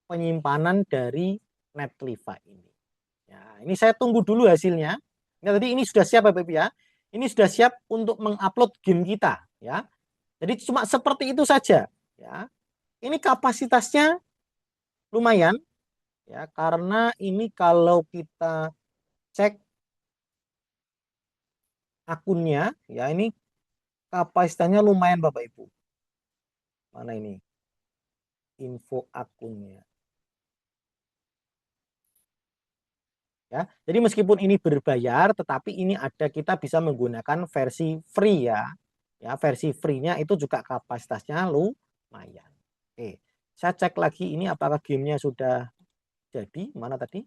penyimpanan dari Netlify ini. Ya, ini saya tunggu dulu hasilnya. Nah, tadi ini sudah siap Bapak Ibu ya. Ini sudah siap untuk mengupload game kita ya. Jadi cuma seperti itu saja ya. Ini kapasitasnya lumayan ya, karena ini kalau kita cek akunnya ya, ini kapasitasnya lumayan Bapak Ibu. Mana ini info akunnya ya. Jadi meskipun ini berbayar, tetapi ini ada, kita bisa menggunakan versi free ya. Ya, versi free-nya itu juga kapasitasnya lumayan. Oke, saya cek lagi ini apakah gamenya sudah jadi. Mana tadi?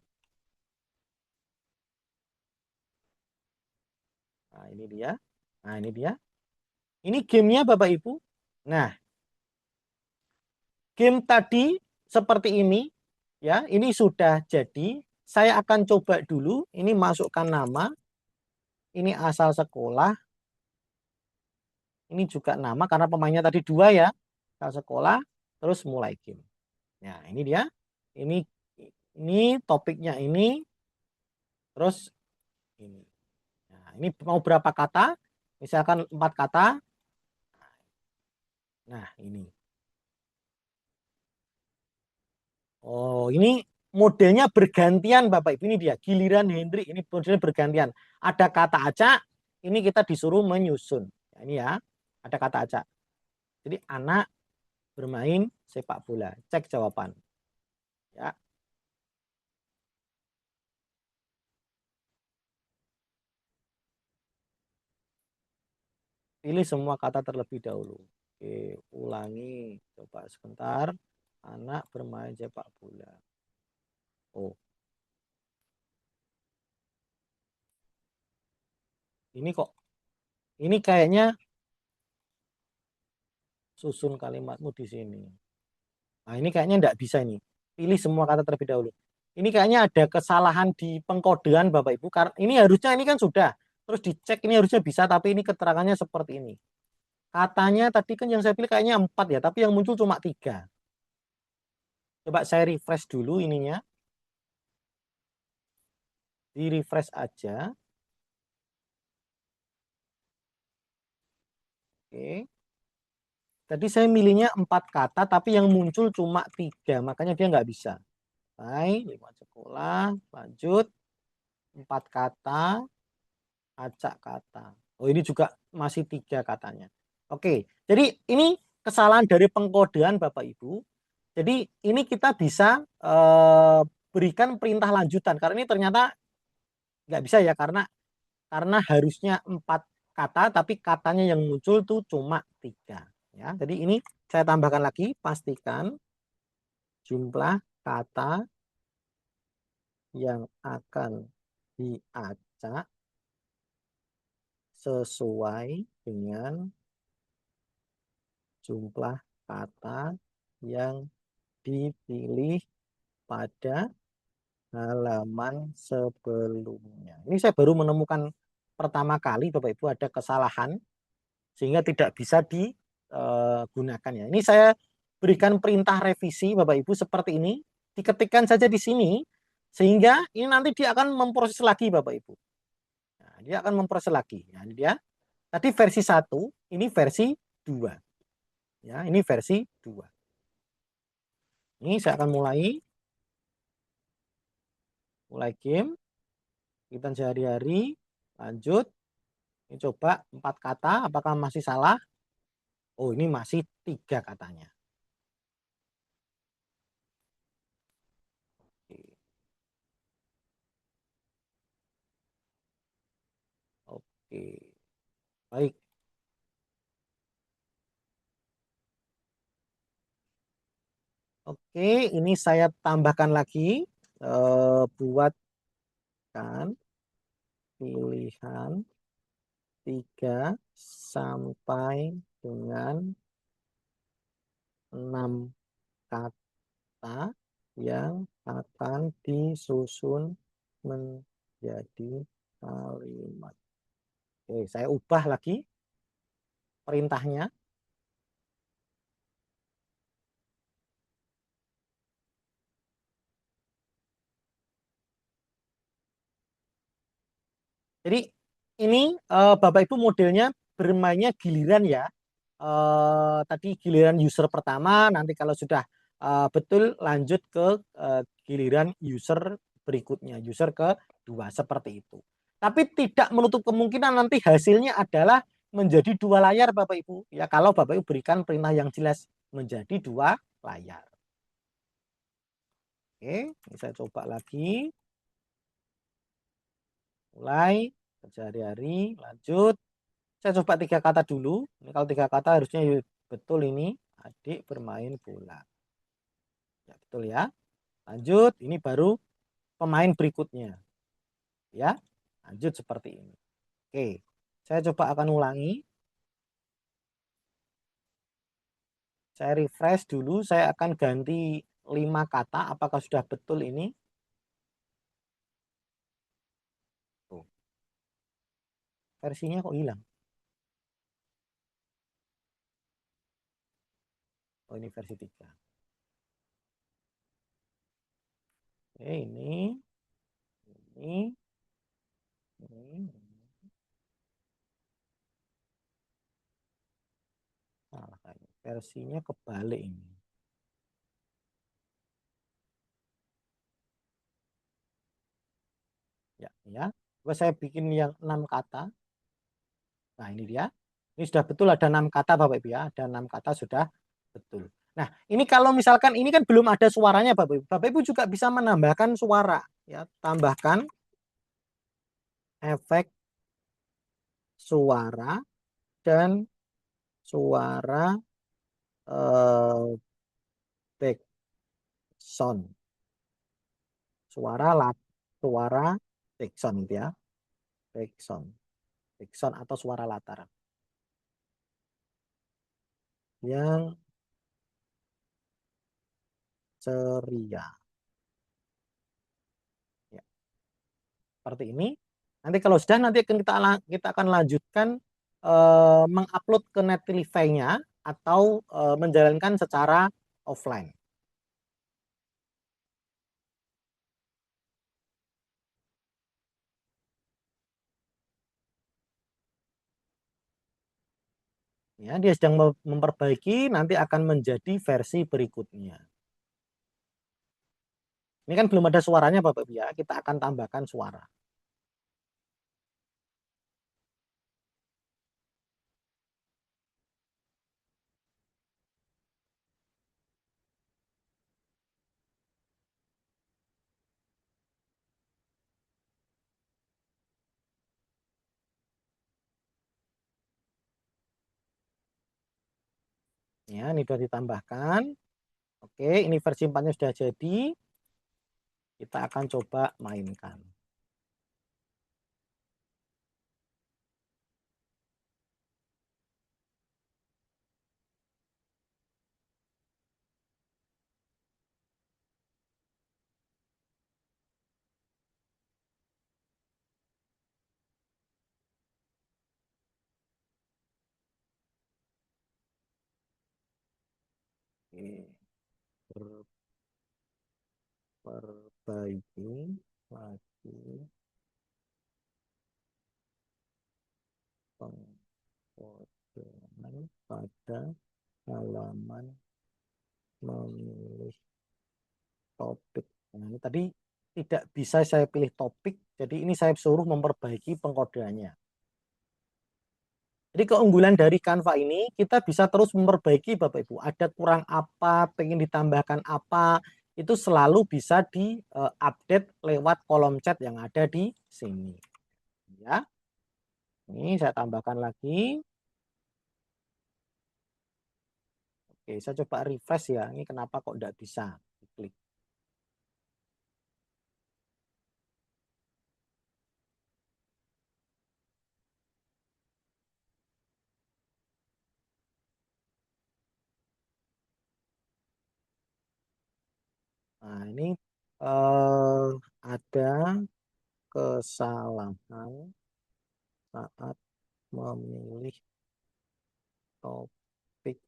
Nah, ini dia. Nah, ini dia. Ini gamenya Bapak Ibu. Nah, game tadi seperti ini ya, ini sudah jadi. Saya akan coba dulu, ini masukkan nama, ini asal sekolah, ini juga nama karena pemainnya tadi 2 ya, asal sekolah, terus mulai game. Nah, ini dia. Ini topiknya ini, terus ini. Nah, ini mau berapa kata? Misalkan 4 kata. Nah, ini. Oh, ini modenya bergantian Bapak Ibu, ini dia. Giliran Hendrik ini modelnya bergantian. Ada kata acak, ini kita disuruh menyusun. Nah, ini ya, ada kata acak. Jadi anak bermain sepak bola. Cek jawaban. Ya. Pilih semua kata terlebih dahulu. Oke, ulangi. Coba sebentar. Anak bermain sepak bola. Oh, ini kok. Ini kayaknya susun kalimatmu di sini. Nah, ini kayaknya enggak bisa ini. Pilih semua kata terlebih dahulu. Ini kayaknya ada kesalahan di pengkodean Bapak Ibu. Karena ini harusnya, ini kan sudah. Terus dicek ini harusnya bisa, tapi ini keterangannya seperti ini. Katanya tadi kan yang saya pilih kayaknya 4 ya, tapi yang muncul cuma 3. Coba saya refresh dulu ininya. Di refresh aja. Oke. Tadi saya milihnya 4 kata, tapi yang muncul cuma 3. Makanya dia nggak bisa. Baik, 5 sekolah, lanjut. 4 kata, acak kata. Oh, ini juga masih 3 katanya. Oke, jadi ini kesalahan dari pengkodean Bapak Ibu. Jadi ini kita bisa berikan perintah lanjutan. Karena ini ternyata nggak bisa ya, karena harusnya 4 kata, tapi katanya yang muncul tuh cuma 3. Ya, jadi ini saya tambahkan lagi, pastikan jumlah kata yang akan diacak sesuai dengan jumlah kata yang dipilih pada halaman sebelumnya. Ini saya baru menemukan pertama kali Bapak Ibu ada kesalahan sehingga tidak bisa digunakan ya. Ini saya berikan perintah revisi Bapak Ibu seperti ini, diketikkan saja di sini sehingga ini nanti dia akan memproses lagi Bapak Ibu. Nah, dia akan memproses lagi. Nah, ini dia. Tadi versi 1, ini versi 2. Ya, ini versi 2. Ini saya akan mulai game. Kita sehari-hari, lanjut. Ini coba 4 kata, apakah masih salah? Oh, ini masih 3 katanya. Oke, baik. Oke, ini saya tambahkan lagi, buatkan pilihan 3 sampai dengan 6 kata yang akan disusun menjadi kalimat. Oke, saya ubah lagi perintahnya. Jadi ini Bapak Ibu modelnya bermainnya giliran ya. Tadi giliran user pertama, nanti kalau sudah betul lanjut ke giliran user berikutnya, user kedua seperti itu. Tapi tidak menutup kemungkinan nanti hasilnya adalah menjadi dua layar Bapak Ibu. Ya kalau Bapak Ibu berikan perintah yang jelas menjadi dua layar. Oke, ini saya coba lagi. Mulai sehari-hari, lanjut. Saya coba tiga kata dulu. Ini kalau tiga kata harusnya betul ini. Adik bermain bola. Ya, betul ya. Lanjut, ini baru pemain berikutnya. Ya, lanjut seperti ini. Oke, saya coba akan ulangi. Saya refresh dulu, saya akan ganti 5 kata. Apakah sudah betul ini? Tuh, versinya kok hilang? Oh, ini versi 3. Oke, ini, ini. Salah kayaknya. Versinya kebalik ini. Ya, ya. Coba saya bikin yang 6 kata. Nah, ini dia. Ini sudah betul ada 6 kata Bapak Ibu ya. Ada 6 kata sudah betul. Nah, ini kalau misalkan ini kan belum ada suaranya Bapak Ibu. Bapak Ibu juga bisa menambahkan suara ya. Tambahkan efek suara dan suara eh, backsound. Suara backsound gitu ya. Backsound. Backsound atau suara latar. Yang ceria. Ya, seperti ini. Nanti kalau sudah nanti akan kita akan lanjutkan mengupload ke Netlify-nya atau menjalankan secara offline. Ya, dia sedang memperbaiki, nanti akan menjadi versi berikutnya. Ini kan belum ada suaranya Bapak Ibu ya, kita akan tambahkan suara. Ya, ini sudah ditambahkan. Oke, ini versi 4-nya sudah jadi. Kita akan coba mainkan. Oke, perbaiki lagi pengkodean pada halaman memilih topik. Nah, ini tadi tidak bisa saya pilih topik, jadi ini saya suruh memperbaiki pengkodeannya. Jadi keunggulan dari Canva ini, kita bisa terus memperbaiki Bapak Ibu. Ada kurang apa, pengen ditambahkan apa, itu selalu bisa di-update lewat kolom chat yang ada di sini. Ya, ini saya tambahkan lagi. Oke, saya coba refresh ya. Ini kenapa kok tidak bisa? Klik. Nah, ini ada kesalahan saat memilih topik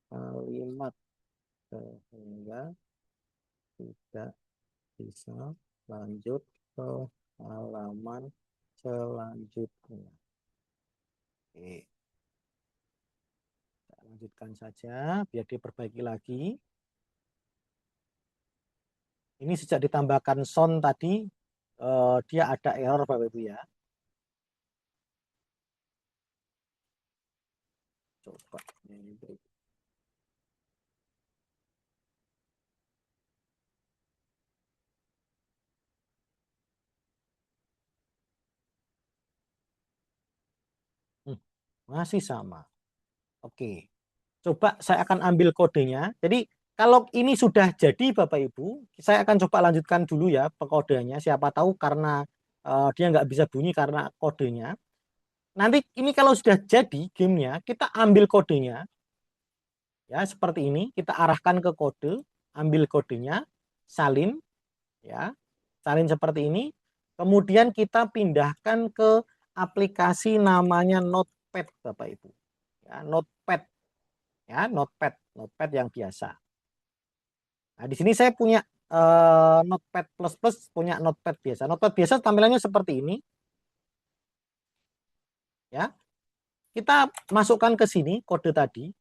kalimat sehingga tidak bisa lanjut ke halaman selanjutnya. Oke, kita lanjutkan saja biar diperbaiki lagi. Ini sejak ditambahkan sound tadi, dia ada error Bapak Ibu ya. Coba ini berikut. Masih sama. Oke. Coba saya akan ambil kodenya. Jadi kalau ini sudah jadi Bapak Ibu, saya akan coba lanjutkan dulu ya kodenya. Siapa tahu karena dia nggak bisa bunyi karena kodenya. Nanti ini kalau sudah jadi gamenya, kita ambil kodenya. Ya, seperti ini. Kita arahkan ke kode, ambil kodenya, salin. Ya, salin seperti ini. Kemudian kita pindahkan ke aplikasi namanya Notepad Bapak Ibu. Ya, Notepad. Ya, notepad yang biasa. Nah, di sini saya punya notepad plus punya notepad biasa. Notepad biasa tampilannya seperti ini. Ya, kita masukkan ke sini kode tadi.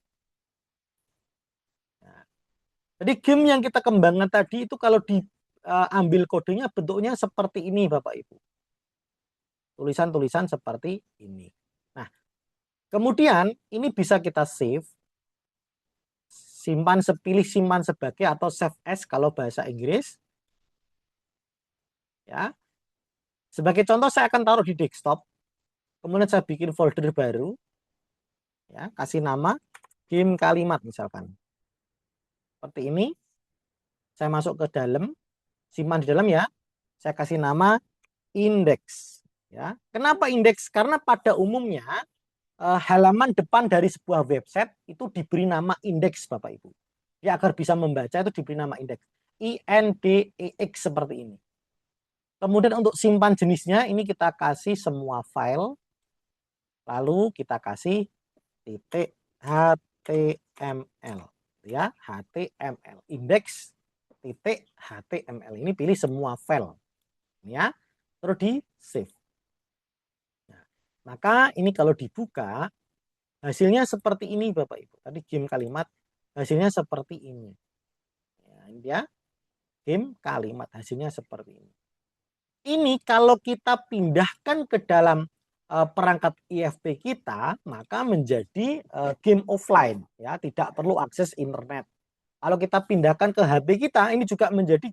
Nah, jadi game yang kita kembangkan tadi itu kalau diambil kodenya bentuknya seperti ini, Bapak Ibu. Tulisan-tulisan seperti ini. Nah, kemudian ini bisa kita save. Pilih simpan sebagai atau save as kalau bahasa Inggris. Ya. Sebagai contoh saya akan taruh di desktop. Kemudian saya bikin folder baru. Ya, kasih nama game kalimat misalkan. Seperti ini. Saya masuk ke dalam, simpan di dalam ya. Saya kasih nama indeks. Ya. Kenapa indeks? Karena pada umumnya halaman depan dari sebuah website itu diberi nama indeks Bapak Ibu. Ya, agar bisa membaca itu diberi nama indeks. INDEX seperti ini. Kemudian untuk simpan jenisnya ini kita kasih semua file. Lalu kita kasih titik HTML. Ya, HTML. Indeks titik HTML. Ini pilih semua file. Ya, terus di save. Nah, maka ini kalau dibuka hasilnya seperti ini Bapak Ibu. Tadi game kalimat hasilnya seperti ini. Ya, ini dia game kalimat hasilnya seperti ini. Ini kalau kita pindahkan ke dalam perangkat IFP kita, maka menjadi game offline, ya, tidak perlu akses internet. Kalau kita pindahkan ke HP kita, ini juga menjadi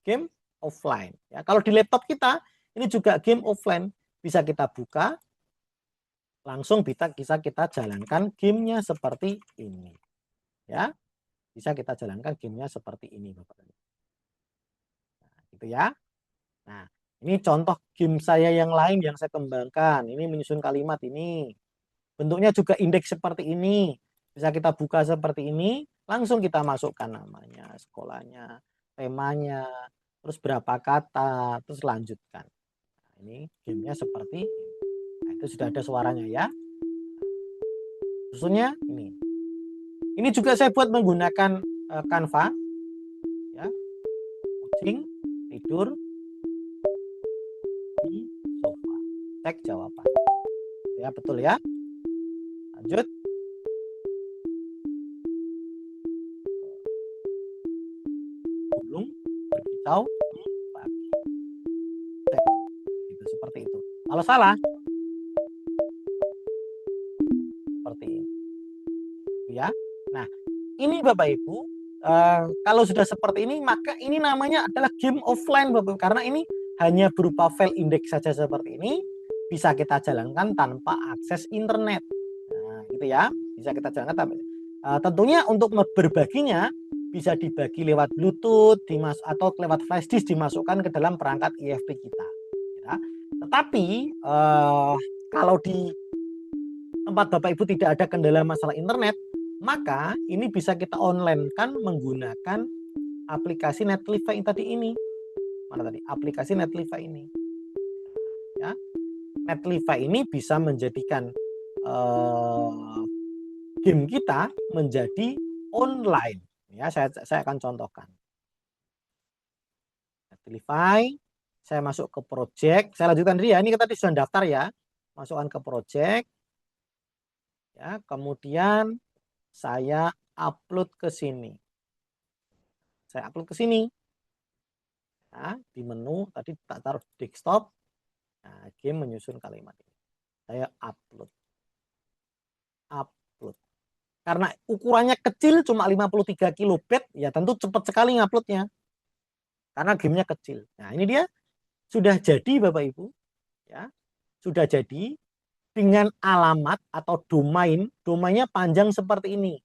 game offline. Ya, kalau di laptop kita, ini juga game offline, bisa kita buka, langsung bisa kita jalankan gamenya seperti ini. Ya, bisa kita jalankan gamenya seperti ini, Bapak. Nah, gitu ya. Nah, ini contoh game saya yang lain yang saya kembangkan. Ini menyusun kalimat ini. Bentuknya juga indeks seperti ini. Bisa kita buka seperti ini. Langsung kita masukkan namanya, sekolahnya, temanya, terus berapa kata, terus lanjutkan. Nah, ini gamenya seperti ini. Nah, itu sudah ada suaranya ya. Susunnya ini. Ini juga saya buat menggunakan Canva. Ya. Kucing, tidur, di sofa. Cek jawaban. Ya, betul ya. Lanjut. Burung berkicau di pagi. Cek. Itu seperti itu. Kalau salah seperti ini. Ya. Nah, ini Bapak Ibu, kalau sudah seperti ini maka ini namanya adalah game offline Bapak Ibu, karena ini hanya berupa file indeks saja seperti ini, bisa kita jalankan tanpa akses internet. Nah, gitu ya, bisa kita jalankan tanpa. Tentunya untuk berbaginya bisa dibagi lewat Bluetooth atau lewat flash disk dimasukkan ke dalam perangkat IFP kita. Ya. Tetapi kalau di tempat Bapak Ibu tidak ada kendala masalah internet, maka ini bisa kita online kan menggunakan aplikasi Netlify tadi ini. Mana tadi? Aplikasi Netlify ini. Ya. Netlify ini bisa menjadikan game kita menjadi online. Ya, saya akan contohkan. Netlify Saya masuk ke project, saya lanjutkan tadi ya. Ini kita tadi sudah daftar ya. Masukkan ke project. Ya, kemudian saya upload ke sini. Saya upload ke sini. Nah, di menu tadi tak taruh desktop. Nah, game menyusun kalimat ini. Saya upload. Upload. Karena ukurannya kecil cuma 53 kilobit, ya tentu cepat sekali nguploadnya. Karena gamenya kecil. Nah, ini dia sudah jadi Bapak Ibu. Ya, sudah jadi dengan alamat atau domain. Domainnya panjang seperti ini.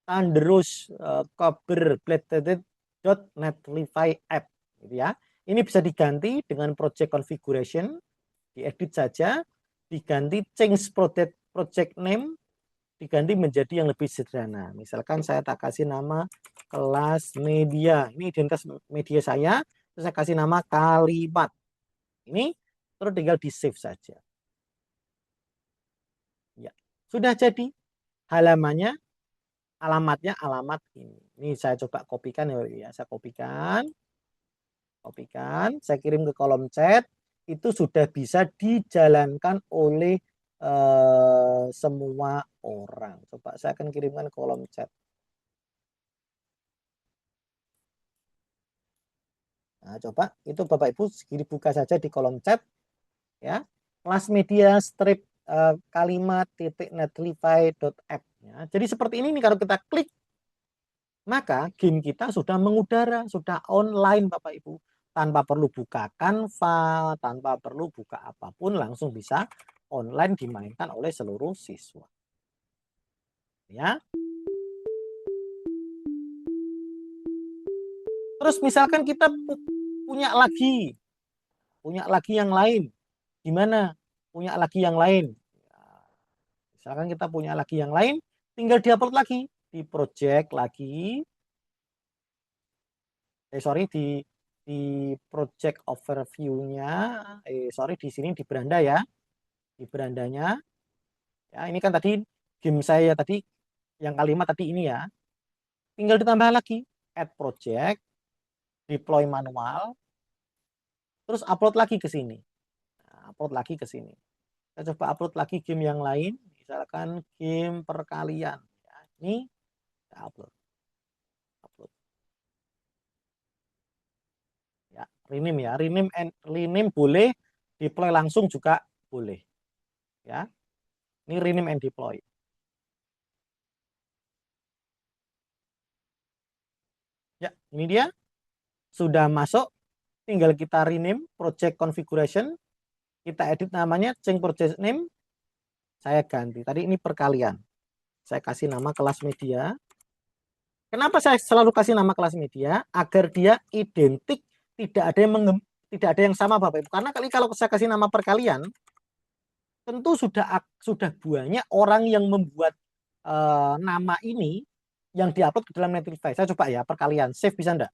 Thunderous cover.netlify app. Gitu ya. Ini bisa diganti dengan project configuration, diedit saja, diganti change project name, diganti menjadi yang lebih sederhana. Misalkan saya tak kasih nama kelas media. Ini identitas media saya, terus saya kasih nama kalimat. Ini terus tinggal di save saja. Ya, sudah jadi halamannya, alamatnya alamat ini. Ini saya coba kopikan ya, saya kopikan, saya kirim ke kolom chat. Itu sudah bisa dijalankan oleh semua orang. Coba saya akan kirimkan ke kolom chat. Nah, coba itu Bapak Ibu buka saja di kolom chat ya. Kelas media strip kalimat .netlify.app ya. Jadi seperti ini nih, kalau kita klik maka game kita sudah mengudara, sudah online Bapak Ibu. Tanpa perlu buka Canva, tanpa perlu buka apapun, langsung bisa online dimainkan oleh seluruh siswa. Ya. Terus misalkan kita punya lagi yang lain. Gimana? Punya lagi yang lain. Misalkan kita punya lagi yang lain, tinggal diupload lagi di project lagi. Di project overview-nya, di sini di beranda ya. Di berandanya. Ya, ini kan tadi game saya tadi yang kalimat tadi ini ya. Tinggal ditambah lagi add project, deploy manual, terus upload lagi ke sini. Nah, upload lagi ke sini. Kita coba upload lagi game yang lain, misalkan game perkalian. Ya, ini kita upload. Ya, rename ya, rename boleh, deploy langsung juga boleh. Ya, ini rename and deploy. Ya, ini dia sudah masuk. Tinggal kita rename project configuration, kita edit namanya, change project name, saya ganti. Tadi ini perkalian, saya kasih nama kelas media. Kenapa saya selalu kasih nama kelas media? Agar dia identik, tidak ada yang sama Bapak Ibu. Karena kalau saya kasih nama perkalian, tentu sudah banyak orang yang membuat nama ini yang diupload ke dalam Netlify. Saya coba ya, perkalian, save bisa enggak?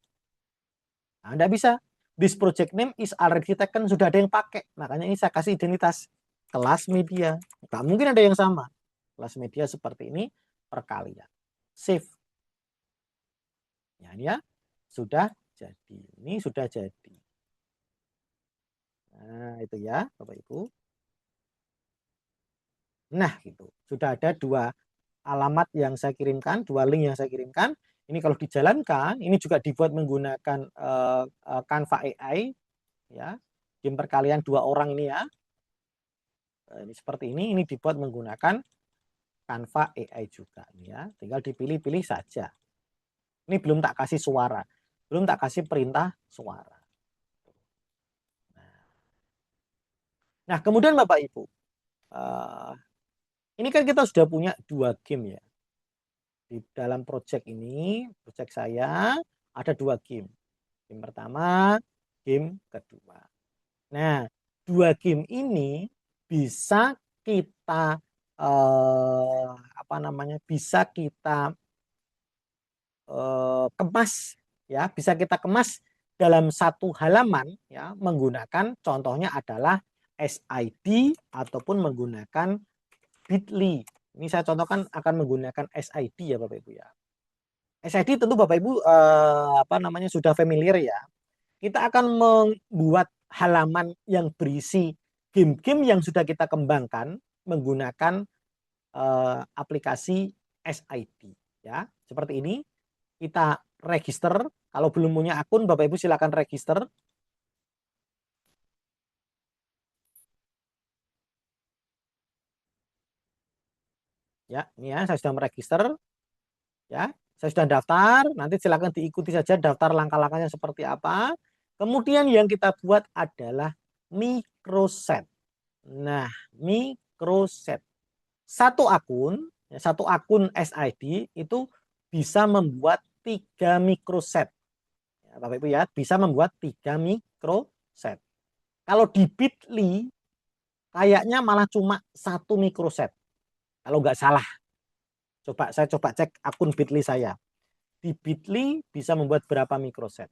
Nah, enggak bisa. This project name is already taken, sudah ada yang pakai. Makanya ini saya kasih identitas kelas media. Enggak mungkin ada yang sama. Kelas media seperti ini, perkalian. Save. Ya, ini ya, sudah jadi. Ini sudah jadi. Nah, itu ya, Bapak Ibu. Nah, gitu. Sudah ada dua alamat yang saya kirimkan, dua link yang saya kirimkan. Ini kalau dijalankan, ini juga dibuat menggunakan Canva AI, ya. Game perkalian 2 orang ini ya. Ini seperti ini dibuat menggunakan Canva AI juga, ya. Tinggal dipilih-pilih saja. Ini belum tak kasih suara, belum tak kasih perintah suara. Nah, kemudian Bapak Ibu, ini kan kita sudah punya 2 game ya. Di dalam project ini, project saya ada 2 game. Game pertama, game kedua. Nah, 2 game ini bisa kita bisa kita kemas ya, bisa kita kemas dalam satu halaman ya, menggunakan contohnya adalah SID ataupun menggunakan Bitly. Ini saya contohkan akan menggunakan SID ya Bapak Ibu ya. SID tentu Bapak Ibu sudah familiar ya. Kita akan membuat halaman yang berisi game-game yang sudah kita kembangkan menggunakan aplikasi SID ya. Seperti ini kita register. Kalau belum punya akun Bapak Ibu silakan register. Ya, ini ya saya sudah meregister ya. Saya sudah daftar, nanti silakan diikuti saja daftar langkah-langkahnya seperti apa. Kemudian yang kita buat adalah microset. Nah, microset. Satu akun SID itu bisa membuat 3 microset. Ya, Bapak Ibu ya, bisa membuat 3 microset. Kalau di Bitly kayaknya malah cuma 1 microset. Kalau nggak salah. Saya coba cek akun Bitly saya. Di Bitly bisa membuat berapa microset?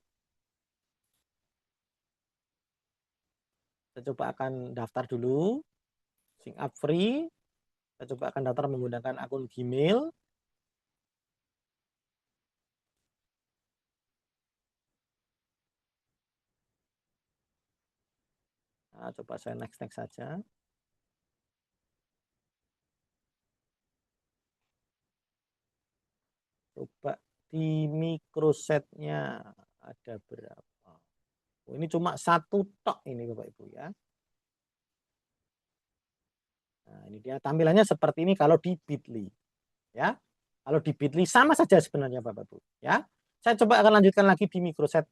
Saya coba akan daftar dulu. Sign up free. Saya coba akan daftar menggunakan akun Gmail. Nah, coba saya next saja. Coba di microsetnya ada berapa? Oh, ini cuma 1 tok ini Bapak Ibu ya. Nah, ini dia tampilannya seperti ini kalau di Bitly. Ya. Kalau di Bitly sama saja sebenarnya Bapak Ibu ya. Saya coba akan lanjutkan lagi di microset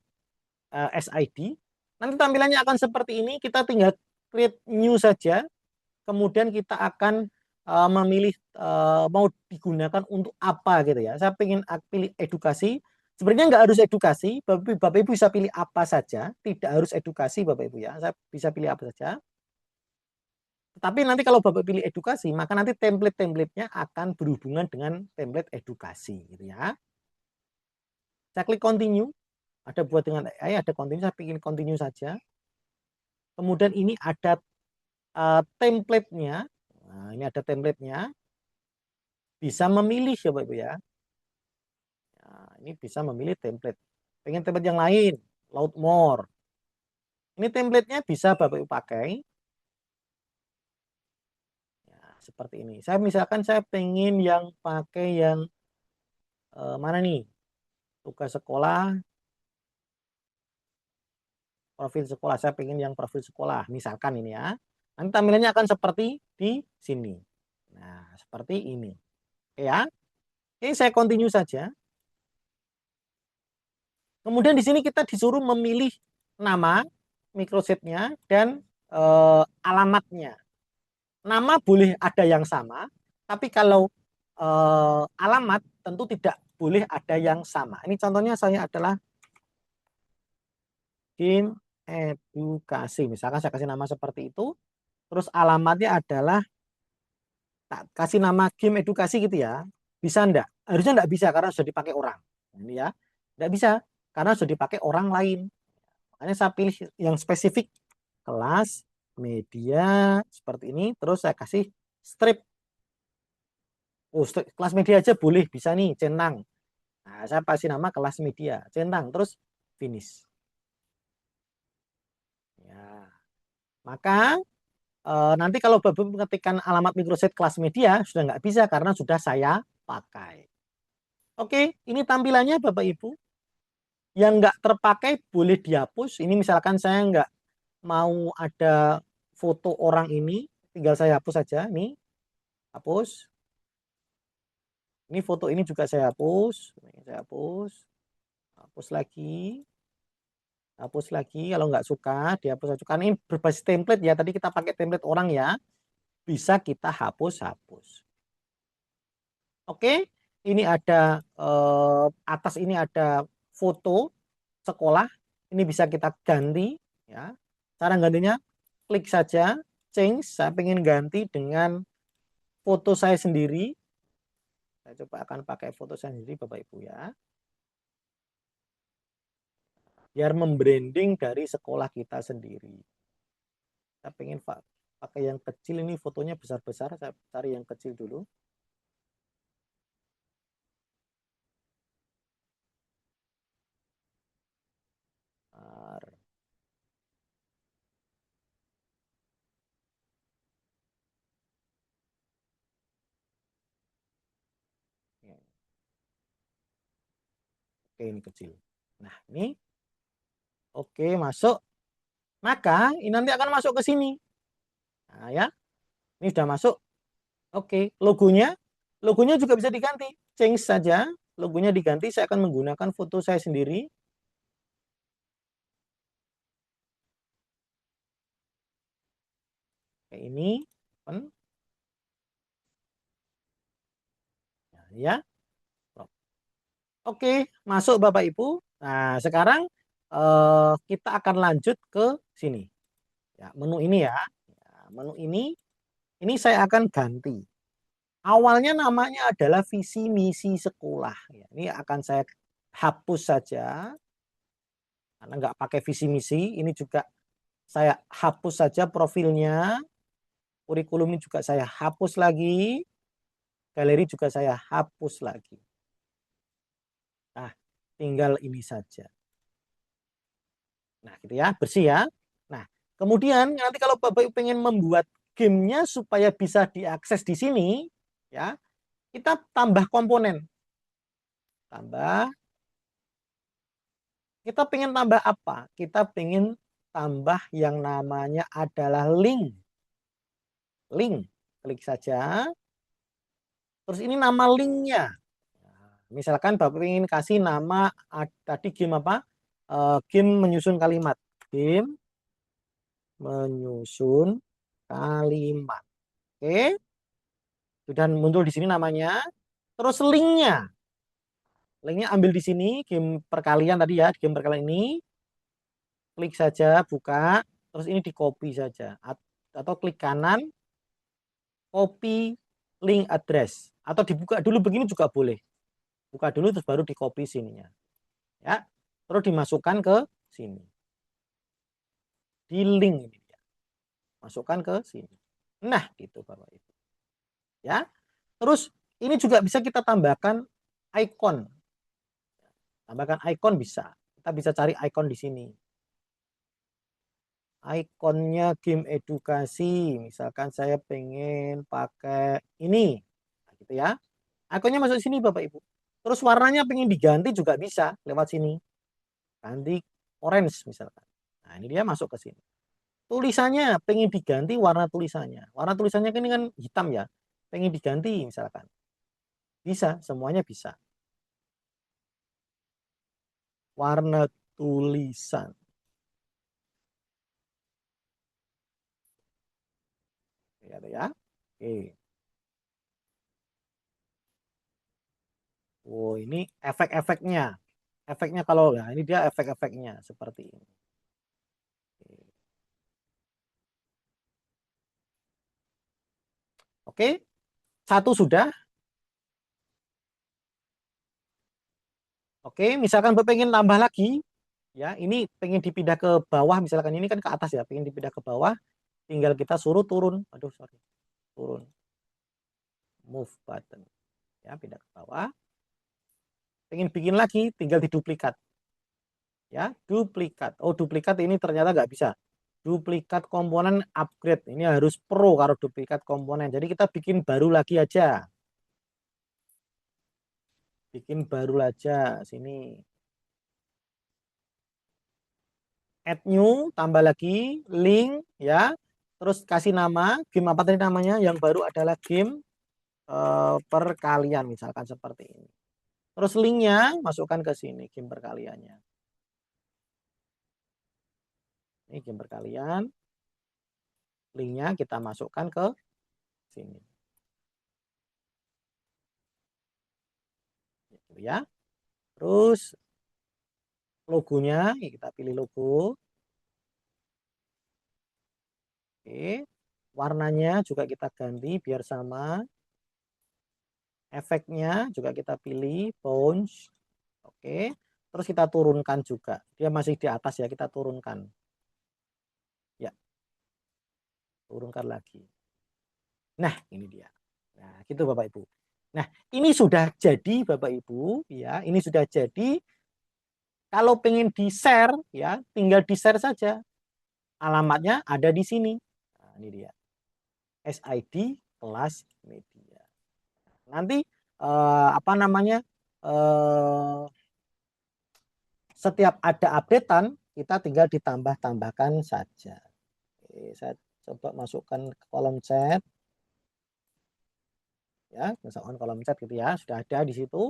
SID. Nanti tampilannya akan seperti ini, kita tinggal create new saja. Kemudian kita akan memilih mau digunakan untuk apa gitu ya. Saya ingin pilih edukasi. Sebenarnya nggak harus edukasi, Bapak Ibu bisa pilih apa saja. Tidak harus edukasi Bapak Ibu ya. Saya bisa pilih apa saja. Tetapi nanti kalau Bapak pilih edukasi, maka nanti template-templatenya akan berhubungan dengan template edukasi gitu ya. Saya klik continue. Ada buat dengan AI, ada continue, saya ingin continue saja. Kemudian ini ada template-nya. Nah, ini ada template-nya. Bisa memilih ya Bapak Ibu ya. Nah, ini bisa memilih template. Pengen template yang lain, load more. Ini template-nya bisa Bapak Ibu pakai. Ya, seperti ini. Saya misalkan saya pengen yang pakai yang mana nih? Tugas sekolah, profil sekolah. Saya pengen yang profil sekolah. Misalkan ini ya. Nanti tampilannya akan seperti di sini. Nah, seperti ini. Oke ya. Oke, saya continue saja. Kemudian di sini kita disuruh memilih nama microsetnya dan alamatnya. Nama boleh ada yang sama, tapi kalau alamat tentu tidak boleh ada yang sama. Ini contohnya saya adalah game edukasi. Misalkan saya kasih nama seperti itu, terus alamatnya adalah tak kasih nama game edukasi gitu ya. Bisa enggak? Harusnya enggak bisa karena sudah dipakai orang. Ini ya. Enggak bisa karena sudah dipakai orang lain. Makanya saya pilih yang spesifik kelas media seperti ini. Terus saya kasih strip. Oh, kelas media aja boleh, bisa nih, centang. Nah, saya kasih nama kelas media, centang, terus finish. Ya. Maka nanti kalau Bapak mengetikkan alamat microset kelas media sudah nggak bisa karena sudah saya pakai. Oke, ini tampilannya Bapak Ibu. Yang nggak terpakai boleh dihapus. Ini misalkan saya nggak mau ada foto orang ini, tinggal saya hapus saja. Nih, hapus. Ini foto ini juga saya hapus. Saya hapus. Hapus lagi. Hapus lagi. Kalau nggak suka, dihapus saja. Karena ini berbasis template ya. Tadi kita pakai template orang ya. Bisa kita hapus-hapus. Oke, ini ada atas ini ada foto sekolah. Ini bisa kita ganti ya. Cara gantinya klik saja change. Saya ingin ganti dengan foto saya sendiri. Saya coba akan pakai foto saya sendiri Bapak Ibu ya. Biar membranding dari sekolah kita sendiri. Saya ingin pakai yang kecil, ini fotonya besar-besar. Saya cari yang kecil dulu. Oke, ini kecil. Nah, ini oke masuk. Maka ini nanti akan masuk ke sini. Nah, ya. Ini sudah masuk. Oke, logonya juga bisa diganti. Change saja, logonya diganti. Saya akan menggunakan foto saya sendiri. Kayak ini, open. Nah, ya. Oke, masuk Bapak Ibu. Nah, sekarang kita akan lanjut ke sini. Ya, menu ini ya. Ya, menu ini saya akan ganti. Awalnya namanya adalah visi misi sekolah. Ya, ini akan saya hapus saja karena nggak pakai visi misi. Ini juga saya hapus saja profilnya. Kurikulum ini juga saya hapus lagi. Galeri juga saya hapus lagi. Nah, tinggal ini saja. Nah, gitu ya, bersih ya. Nah, kemudian nanti kalau Bapak Ibu pengen membuat gamenya supaya bisa diakses di sini, ya, kita tambah komponen. Kita pengen tambah apa? Kita pengen tambah yang namanya adalah link. Link, klik saja. Terus ini nama linknya. Misalkan Bapak ingin kasih nama tadi game apa? Game menyusun kalimat. Game menyusun kalimat. Oke, sudah muncul di sini namanya. Terus linknya, ambil di sini game perkalian tadi ya, game perkalian ini. Klik saja, buka. Terus ini di copy saja. Atau klik kanan, copy link address. Atau dibuka dulu begini juga boleh. Buka dulu terus baru di copy sininya. Ya, terus dimasukkan ke sini. Di link ini ya. Masukkan ke sini. Nah, gitu Bapak Ibu. Ya. Terus ini juga bisa kita tambahkan icon. Tambahkan icon bisa. Kita bisa cari icon di sini. Ikonnya game edukasi. Misalkan saya pengen pakai ini. Nah, gitu ya. Ikonnya masuk sini Bapak Ibu. Terus warnanya pengen diganti juga bisa lewat sini. Ganti orange misalkan. Nah, ini dia masuk ke sini. Tulisannya pengen diganti warna tulisannya. Warna tulisannya ini kan hitam ya. Pengen diganti misalkan. Bisa, semuanya bisa. Warna tulisan. Ya, ya. Oke. Oh, ini efek-efeknya. Efeknya kalau ya ini dia efek-efeknya seperti ini. Oke. Satu sudah. Oke, misalkan Bapak pengen tambah lagi, ya ini pengen dipindah ke bawah, misalkan ini kan ke atas ya, pengen dipindah ke bawah, tinggal kita suruh turun. Aduh, sorry. Turun. Move button. Ya, pindah ke bawah. Pengen bikin lagi, tinggal diduplikat. Ya, duplikat. Oh, duplikat ini ternyata nggak bisa. Duplikat komponen upgrade. Ini harus pro kalau duplikat komponen. Jadi kita bikin baru lagi aja. Bikin baru aja sini. Add new, tambah lagi, link, ya. Terus kasih nama, game apa tadi namanya? Yang baru adalah game perkalian, misalkan seperti ini. Terus linknya masukkan ke sini, game perkaliannya. Ini game perkalian. Linknya kita masukkan ke sini. Gitu ya. Terus logonya, kita pilih logo. Oke. Warnanya juga kita ganti biar sama. Efeknya juga kita pilih bounce. Oke. Terus kita turunkan juga. Dia masih di atas ya, kita turunkan. Ya. Turunkan lagi. Nah, ini dia. Nah, gitu Bapak Ibu. Nah, ini sudah jadi Bapak Ibu, ya. Ini sudah jadi. Kalau pengen di-share, ya, tinggal di-share saja. Alamatnya ada di sini. Nah, ini dia. SID kelas media. Nanti apa namanya? setiap ada updatean kita tinggal ditambah-tambahkan saja. Oke, saya coba masukkan ke kolom chat. Ya, masukkan kolom chat gitu ya, sudah ada di situ.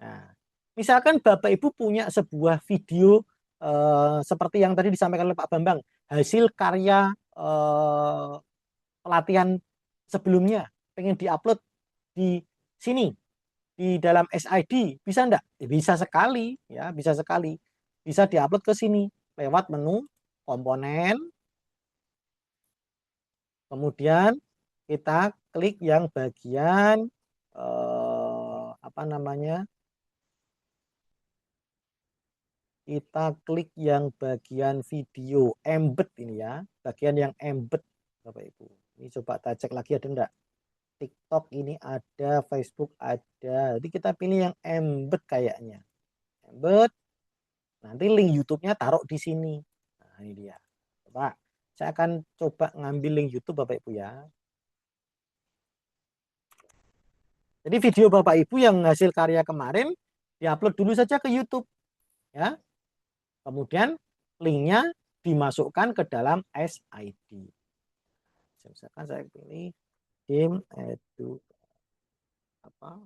Nah, misalkan Bapak Ibu punya sebuah video seperti yang tadi disampaikan oleh Pak Bambang, hasil karya pelatihan sebelumnya, pengen diupload di sini, di dalam SID, bisa enggak? Bisa sekali, ya, bisa sekali. Bisa diupload ke sini lewat menu komponen, kemudian kita klik yang bagian apa namanya? Kita klik yang bagian video embed ini ya, bagian yang embed Bapak Ibu. Ini coba kita cek lagi ada enggak? TikTok ini ada, Facebook ada. Jadi kita pilih yang embed kayaknya. Embed. Nanti link YouTube-nya taruh di sini. Nah, ini dia. Coba saya akan coba ngambil link YouTube Bapak Ibu ya. Jadi video Bapak Ibu yang hasil karya kemarin diupload dulu saja ke YouTube ya. Kemudian linknya dimasukkan ke dalam SID. Misalkan saya pilih game edu apa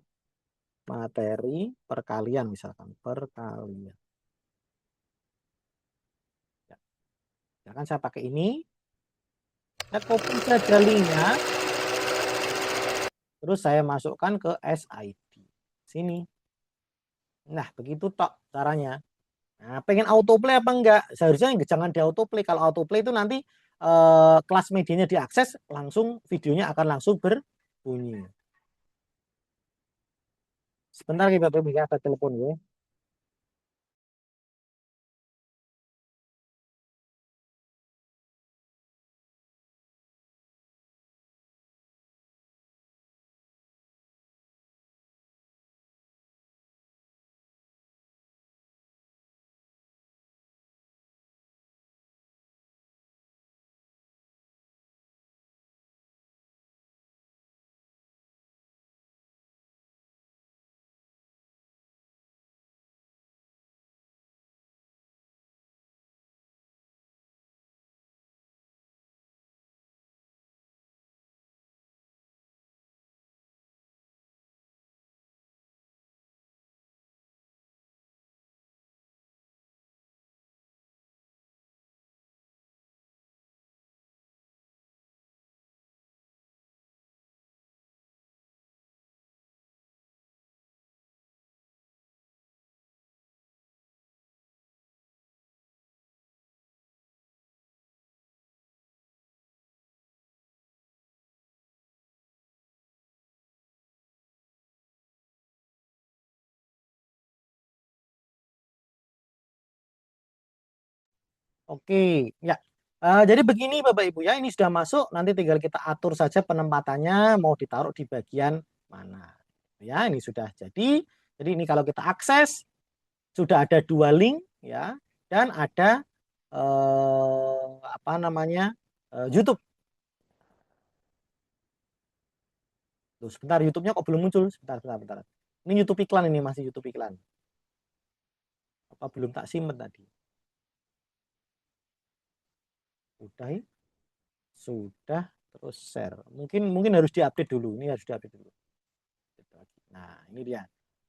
materi perkalian misalkan perkalian. Ya. Misalkan saya pakai ini, saya copy saja linknya, terus saya masukkan ke SID sini. Nah begitu tok caranya. Nah, pengen autoplay apa enggak? Seharusnya jangan di autoplay. Kalau autoplay itu nanti kelas medianya diakses, langsung videonya akan langsung berbunyi. Sebentar ya Bapak Ibu ya, ada telepon ya. Oke, ya. Jadi begini Bapak Ibu ya, ini sudah masuk, nanti tinggal kita atur saja penempatannya mau ditaruh di bagian mana. Ya, ini sudah jadi. Jadi ini kalau kita akses sudah ada 2 link ya, dan ada apa namanya? YouTube. Tuh, sebentar YouTube-nya kok belum muncul? Sebentar. Ini YouTube iklan, ini masih YouTube iklan. Apa belum tak simpen tadi? Udah ya? Sudah, terus share. Mungkin harus diupdate dulu. Ini harus diupdate dulu. Nah, ini dia.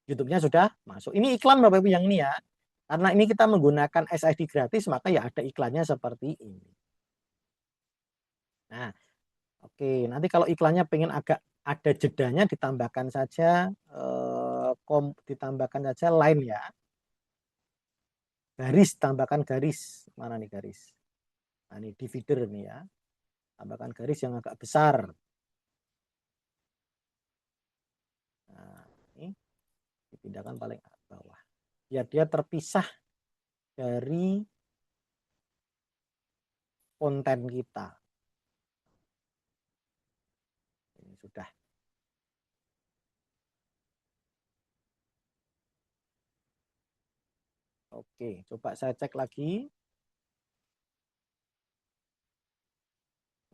YouTube-nya sudah masuk. Ini iklan Bapak Ibu yang ini ya. Karena ini kita menggunakan SID gratis, maka ya ada iklannya seperti ini. Nah, oke. Nanti kalau iklannya pengen agak ada jedanya, ditambahkan saja ditambahkan saja line ya. Garis, tambahkan garis. Mana nih garis? Nah, ini divider nih ya. Tambahkan garis yang agak besar. Nah, ini dipindahkan paling bawah. Biar dia terpisah dari konten kita. Ini sudah. Oke, coba saya cek lagi.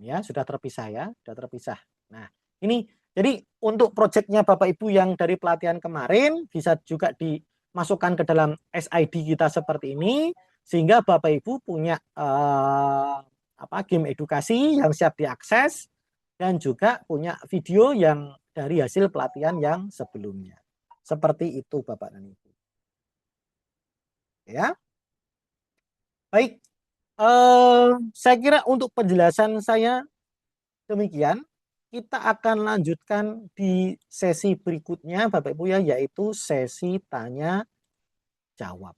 Ya, sudah terpisah ya, sudah terpisah. Nah, ini jadi untuk proyeknya Bapak Ibu yang dari pelatihan kemarin bisa juga masukkan ke dalam SID kita seperti ini, sehingga Bapak Ibu punya game edukasi yang siap diakses dan juga punya video yang dari hasil pelatihan yang sebelumnya. Seperti itu Bapak dan Ibu. Ya. Baik, saya kira untuk penjelasan saya demikian. Kita akan lanjutkan di sesi berikutnya Bapak Ibu ya, yaitu sesi tanya jawab.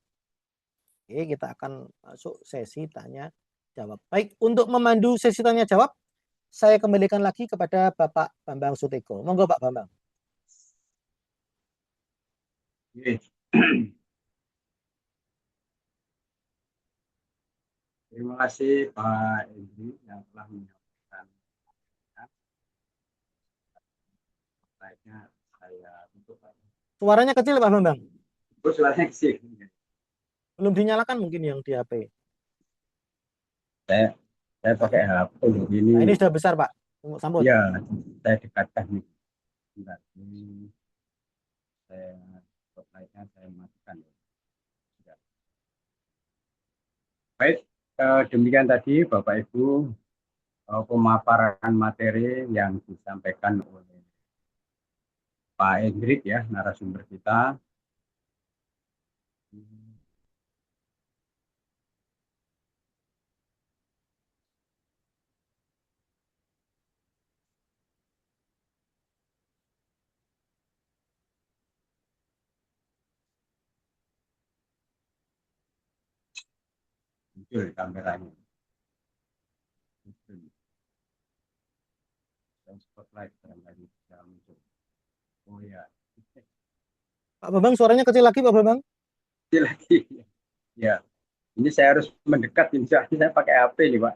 Oke, kita akan masuk sesi tanya jawab. Baik, untuk memandu sesi tanya jawab, saya kembalikan lagi kepada Bapak Bambang Suteko. Monggo Pak Bambang. Oke. Terima kasih Pak Indri yang telah menyampaikan. Baiknya saya tutup. Suaranya kecil Pak Bambang. Suaranya kecil. Belum dinyalakan mungkin yang di HP. Saya pakai HP ini. Nah, ini sudah besar Pak. Sambut. Ya, saya dekatkan nih. Bentar, ini saya spotlightnya saya matikan. Ya. Baik, demikian tadi Bapak Ibu pemaparan materi yang disampaikan oleh Pak Hendrik ya, narasumber kita. Muncul kameranya. Dan spotlight barangkali bisa muncul. Oh ya. Pak Bambang suaranya kecil lagi Pak Bambang. Kecil lagi. Ya, ini saya harus mendekat. Ini saya pakai HP nih Pak.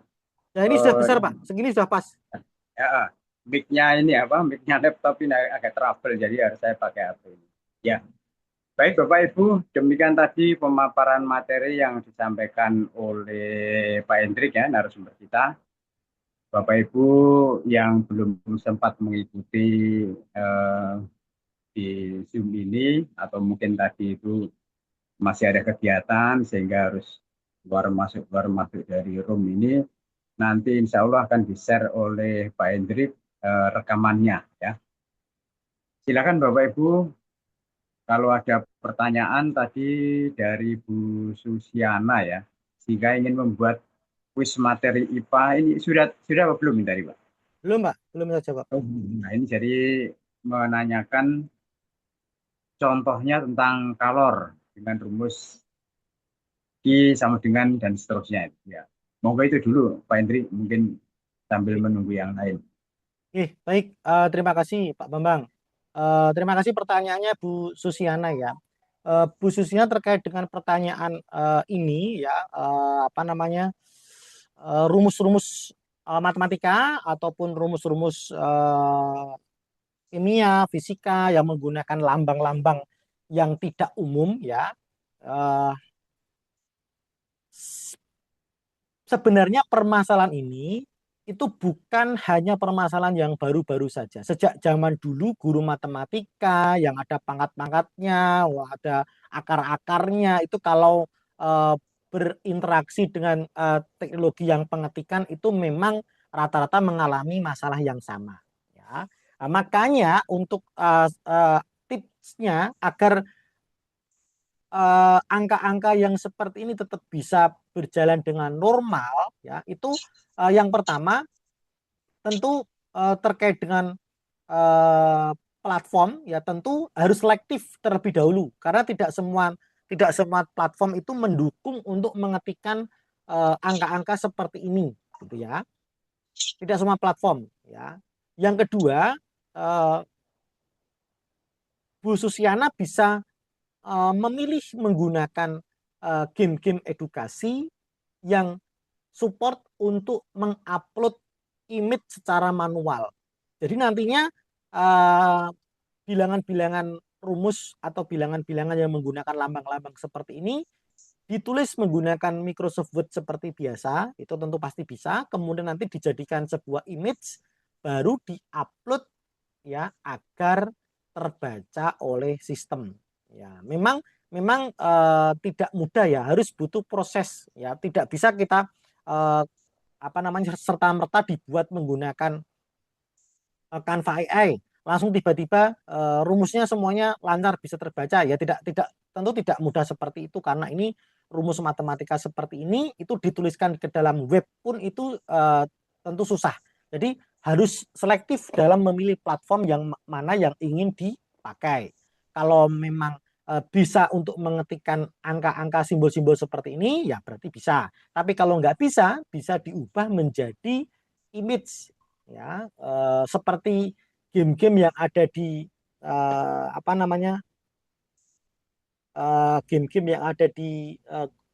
Nah ini sudah besar Pak. Segini sudah pas. Ya, mic-nya ini apa? Mic-nya laptop ini agak trouble, jadi harus saya pakai HP ini. Ya. Baik Bapak Ibu, demikian tadi pemaparan materi yang disampaikan oleh Pak Hendrik ya, narasumber kita. Bapak Ibu yang belum sempat mengikuti di Zoom ini atau mungkin tadi itu masih ada kegiatan sehingga harus keluar masuk dari room ini, nanti insya Allah akan di-share oleh Pak Hendrik rekamannya ya. Silakan Bapak Ibu. Kalau ada pertanyaan tadi dari Bu Susiana ya, jika ingin membuat kuis materi IPA ini sudah apa belum ini tadi Pak? Belum Pak, belum saya jawab. Nah ini jadi menanyakan contohnya tentang kalor dengan rumus Q sama dengan dan seterusnya ya. Moga itu dulu Pak Hendri, mungkin sambil menunggu yang lain. Baik, terima kasih Pak Bambang. Terima kasih pertanyaannya Bu Susiana ya. Bu Susiana terkait dengan pertanyaan ini ya, rumus-rumus matematika ataupun rumus-rumus kimia, fisika yang menggunakan lambang-lambang yang tidak umum ya. Sebenarnya permasalahan ini itu bukan hanya permasalahan yang baru-baru saja. Sejak zaman dulu guru matematika yang ada pangkat-pangkatnya, ada akar-akarnya, itu kalau berinteraksi dengan teknologi yang pengetikan itu memang rata-rata mengalami masalah yang sama. Ya. Makanya untuk tipsnya agar angka-angka yang seperti ini tetap bisa berjalan dengan normal, ya itu yang pertama tentu terkait dengan platform, ya tentu harus selektif terlebih dahulu karena tidak semua platform itu mendukung untuk mengetikkan angka-angka seperti ini, gitu ya. Tidak semua platform, ya. Yang kedua, Bu Susiana bisa memilih menggunakan game-game edukasi yang support untuk mengupload image secara manual. Jadi nantinya bilangan-bilangan rumus atau bilangan-bilangan yang menggunakan lambang-lambang seperti ini ditulis menggunakan Microsoft Word seperti biasa, itu tentu pasti bisa. Kemudian nanti dijadikan sebuah image, baru diupload ya agar terbaca oleh sistem. Ya, memang memang tidak mudah ya, harus butuh proses ya, tidak bisa kita serta-merta dibuat menggunakan Canva AI langsung tiba-tiba rumusnya semuanya lancar bisa terbaca ya, tidak tentu tidak mudah seperti itu, karena ini rumus matematika seperti ini itu dituliskan ke dalam web pun itu tentu susah. Jadi harus selektif dalam memilih platform yang mana yang ingin dipakai. Kalau memang bisa untuk mengetikkan angka-angka simbol-simbol seperti ini ya berarti bisa. Tapi kalau nggak bisa, bisa diubah menjadi image ya, seperti game-game yang ada di game-game yang ada di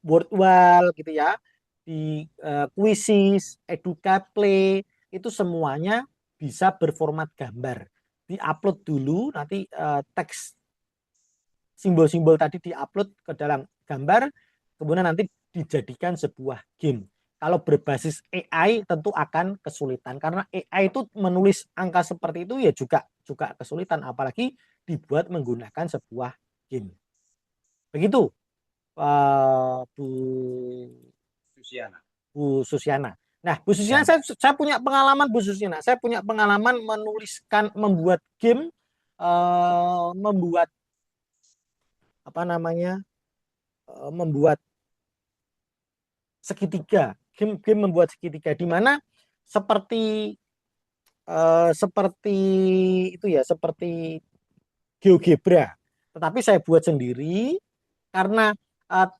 Worldwall gitu ya, di Quizzes, Educaplay, itu semuanya bisa berformat gambar. Diupload dulu, nanti teks simbol-simbol tadi diupload ke dalam gambar, kemudian nanti dijadikan sebuah game. Kalau berbasis AI tentu akan kesulitan, karena AI itu menulis angka seperti itu ya juga kesulitan, apalagi dibuat menggunakan sebuah game. Begitu, Bu Luciana. Bu Susiana. Nah, Bu Susiana, Ya. saya punya pengalaman, Bu Susiana. Saya punya pengalaman membuat game, membuat membuat segitiga, game membuat segitiga, di mana seperti seperti itu ya, seperti GeoGebra, tetapi saya buat sendiri karena uh,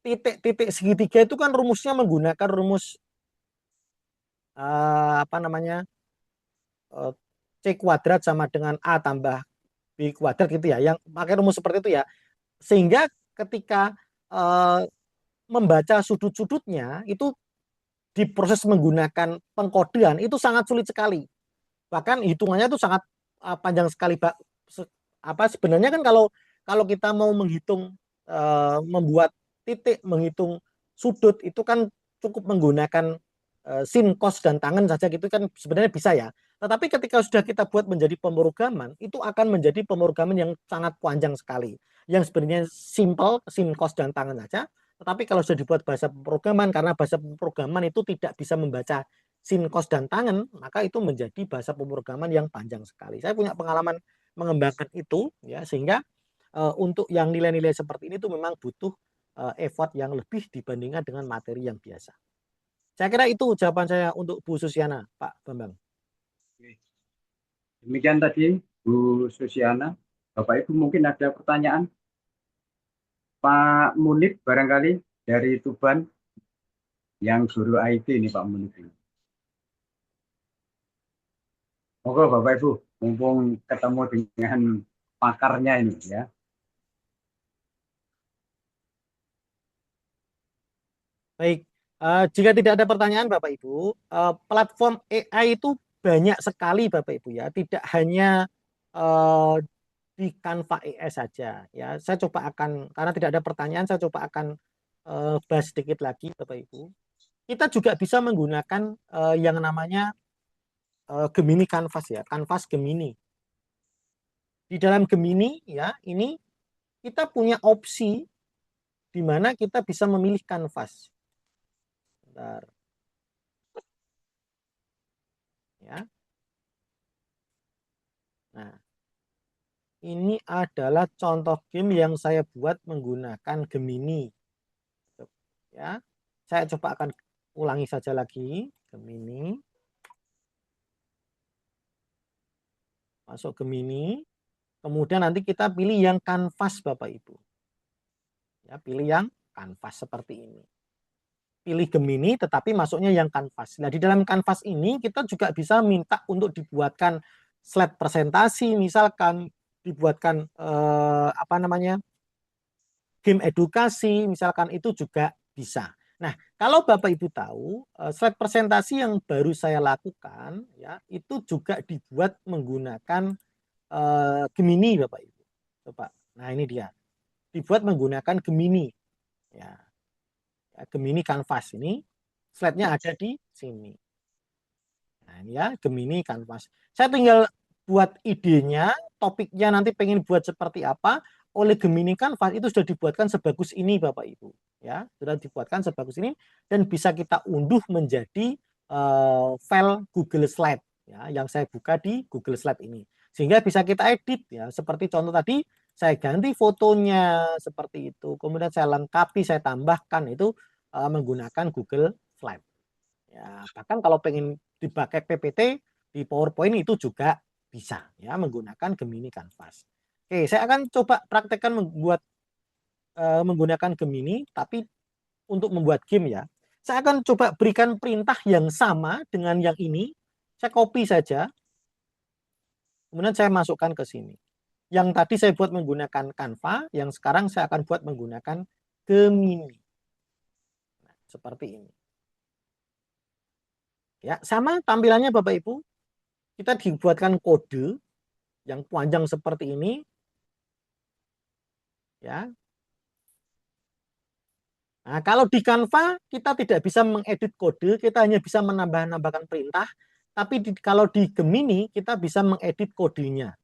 titik-titik segitiga itu kan rumusnya menggunakan rumus apa namanya C kuadrat sama dengan A tambah B kuadrat gitu ya, yang pakai rumus seperti itu ya, sehingga ketika membaca sudut-sudutnya itu diproses menggunakan pengkodean itu sangat sulit sekali, bahkan hitungannya itu sangat panjang sekali, Pak. Sebenarnya kan kalau kalau kita mau menghitung membuat titik, menghitung sudut itu kan cukup menggunakan sin, cos dan tangen saja gitu kan sebenarnya bisa ya. Tetapi ketika sudah kita buat menjadi pemrograman, itu akan menjadi pemrograman yang sangat panjang sekali. Yang sebenarnya simple, sin, cos dan tangen saja. Tetapi kalau sudah dibuat bahasa pemrograman, karena bahasa pemrograman itu tidak bisa membaca sin, cos dan tangen, maka itu menjadi bahasa pemrograman yang panjang sekali. Saya punya pengalaman mengembangkan itu ya, sehingga untuk yang nilai-nilai seperti ini tuh memang butuh effort yang lebih dibandingkan dengan materi yang biasa. Saya kira itu jawaban saya untuk Bu Susiana, Pak Bambang. Demikian tadi Bu Susiana. Bapak Ibu mungkin ada pertanyaan? Pak Munib barangkali dari Tuban, yang guru IT ini Pak Munib ini. Oke Bapak Ibu, mumpung ketemu dengan pakarnya ini ya. Baik, jika tidak ada pertanyaan Bapak Ibu, platform AI itu banyak sekali Bapak Ibu ya, tidak hanya uh, di Canva AI saja ya. Saya coba akan, karena tidak ada pertanyaan, saya coba akan bahas sedikit lagi Bapak Ibu. Kita juga bisa menggunakan yang namanya Gemini Canvas ya, Canvas Gemini. Di dalam Gemini ya, ini kita punya opsi di mana kita bisa memilih kanvas. Bentar. Ya. Nah, ini adalah contoh game yang saya buat menggunakan Gemini. Ya. Saya coba akan ulangi saja lagi, Gemini. Masuk Gemini. Kemudian nanti kita pilih yang kanvas Bapak Ibu. Ya, pilih yang kanvas seperti ini. Pilih Gemini tetapi masuknya yang kanvas. Nah, di dalam kanvas ini kita juga bisa minta untuk dibuatkan slide presentasi, misalkan dibuatkan game edukasi, misalkan, itu juga bisa. Nah, kalau Bapak Ibu tahu, slide presentasi yang baru saya lakukan ya, itu juga dibuat menggunakan Gemini Bapak Ibu. Coba. Nah, ini dia. Dibuat menggunakan Gemini. Ya. Gemini Canvas ini slide-nya ada di sini. Nah, ini ya Gemini Canvas. Saya tinggal buat idenya, topiknya nanti pengen buat seperti apa, oleh Gemini Canvas itu sudah dibuatkan sebagus ini Bapak Ibu, ya sudah dibuatkan sebagus ini dan bisa kita unduh menjadi file Google Slide, ya yang saya buka di Google Slide ini, sehingga bisa kita edit, ya seperti contoh tadi saya ganti fotonya seperti itu, kemudian saya lengkapi, saya tambahkan itu menggunakan Google Slide. Ya, bahkan kalau pengen dipakai PPT di PowerPoint itu juga bisa, ya menggunakan Gemini Canvas. Oke, saya akan coba praktekkan menggunakan Gemini, tapi untuk membuat game ya. Saya akan coba berikan perintah yang sama dengan yang ini. Saya copy saja, kemudian saya masukkan ke sini. Yang tadi saya buat menggunakan Canva, yang sekarang saya akan buat menggunakan Gemini. Nah, seperti ini. Ya, sama tampilannya Bapak Ibu. Kita dibuatkan kode yang panjang seperti ini, ya. Nah, kalau di Canva kita tidak bisa mengedit kode, kita hanya bisa menambah-nambahkan perintah. Tapi kalau di Gemini kita bisa mengedit kodenya.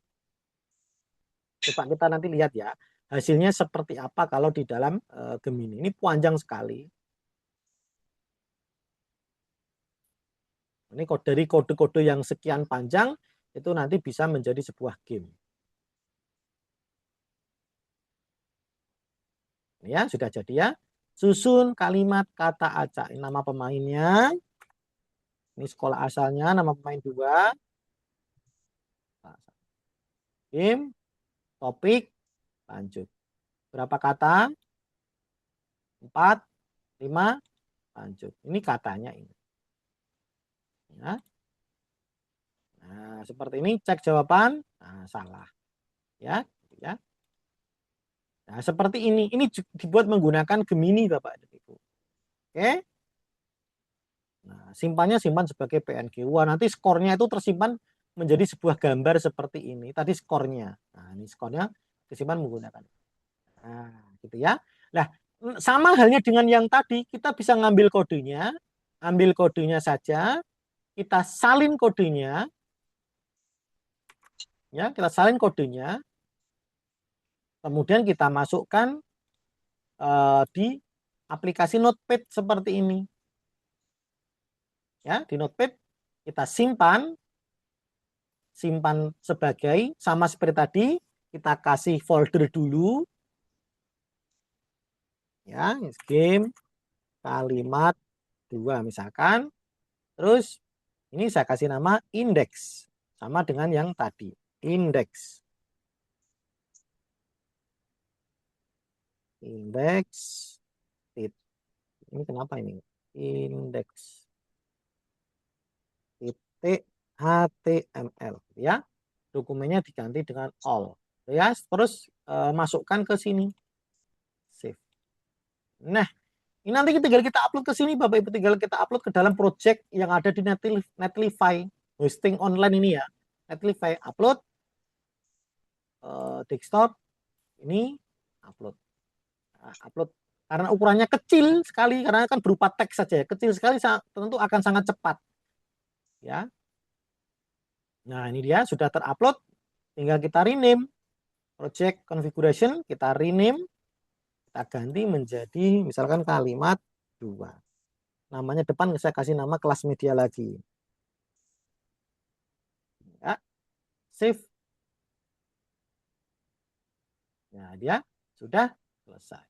Coba kita nanti lihat ya, hasilnya seperti apa kalau di dalam Gemini. Ini panjang sekali. Ini dari kode-kode yang sekian panjang itu nanti bisa menjadi sebuah game. Ya, sudah jadi ya. Susun kalimat kata acak. Ini nama pemainnya. Ini sekolah asalnya, nama pemain 2. Game, topik, lanjut. Berapa kata? 4, 5, lanjut. Ini katanya ini. Ya. Nah, seperti ini cek jawaban. Nah, salah. Ya, ya. Nah, seperti ini. Ini dibuat menggunakan Gemini, Bapak dan Ibu. Oke. Nah, simpannya simpan sebagai PNG. Wah, nanti skornya itu tersimpan menjadi sebuah gambar seperti ini. Tadi skornya. Nah, ini skornya disimpan menggunakan. Nah, gitu ya. Nah, sama halnya dengan yang tadi, kita bisa ngambil kodenya, ambil kodenya saja, kita salin kodenya, ya, kita salin kodenya, kemudian kita masukkan di aplikasi Notepad seperti ini. Ya, di Notepad kita simpan sebagai sama seperti tadi, kita kasih folder dulu, ya, game kalimat 2 misalkan, terus ini saya kasih nama indeks, sama dengan yang tadi, indeks. Indeks, ini kenapa ini? Indeks titik HTML, ya. Dokumennya diganti dengan all, ya. Terus masukkan ke sini, save. Nah, ini nanti tinggal kita upload ke sini, Bapak Ibu, tinggal kita upload ke dalam project yang ada di Netlify, hosting online ini ya. Netlify upload, desktop, ini upload. Nah, upload karena ukurannya kecil sekali, karena kan berupa teks saja, kecil sekali, tentu akan sangat cepat. Ya. Nah, ini dia sudah terupload, tinggal kita rename. Project configuration, kita rename, kita ganti menjadi misalkan kalimat 2. Namanya depan saya kasih nama kelas media lagi. Ya, save. Nah, dia sudah selesai.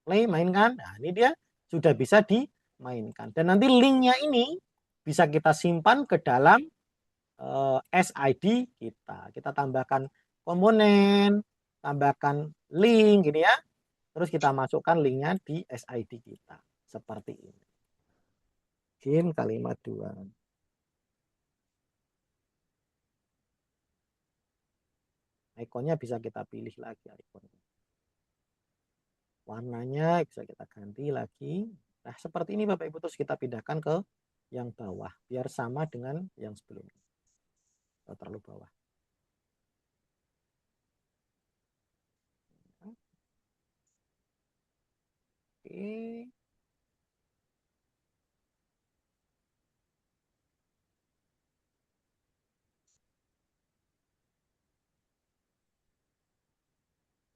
Play, mainkan. Nah, ini dia sudah bisa dimainkan. Dan nanti linknya ini bisa kita simpan ke dalam SID kita. Kita tambahkan komponen, tambahkan link, gini ya. Terus kita masukkan linknya di SID kita. Seperti ini. Game kalimat 2. Ikonnya bisa kita pilih lagi ikonnya. Warnanya bisa kita ganti lagi. Nah, seperti ini Bapak Ibu, terus kita pindahkan ke yang bawah biar sama dengan yang sebelumnya. Terlalu bawah. Oke.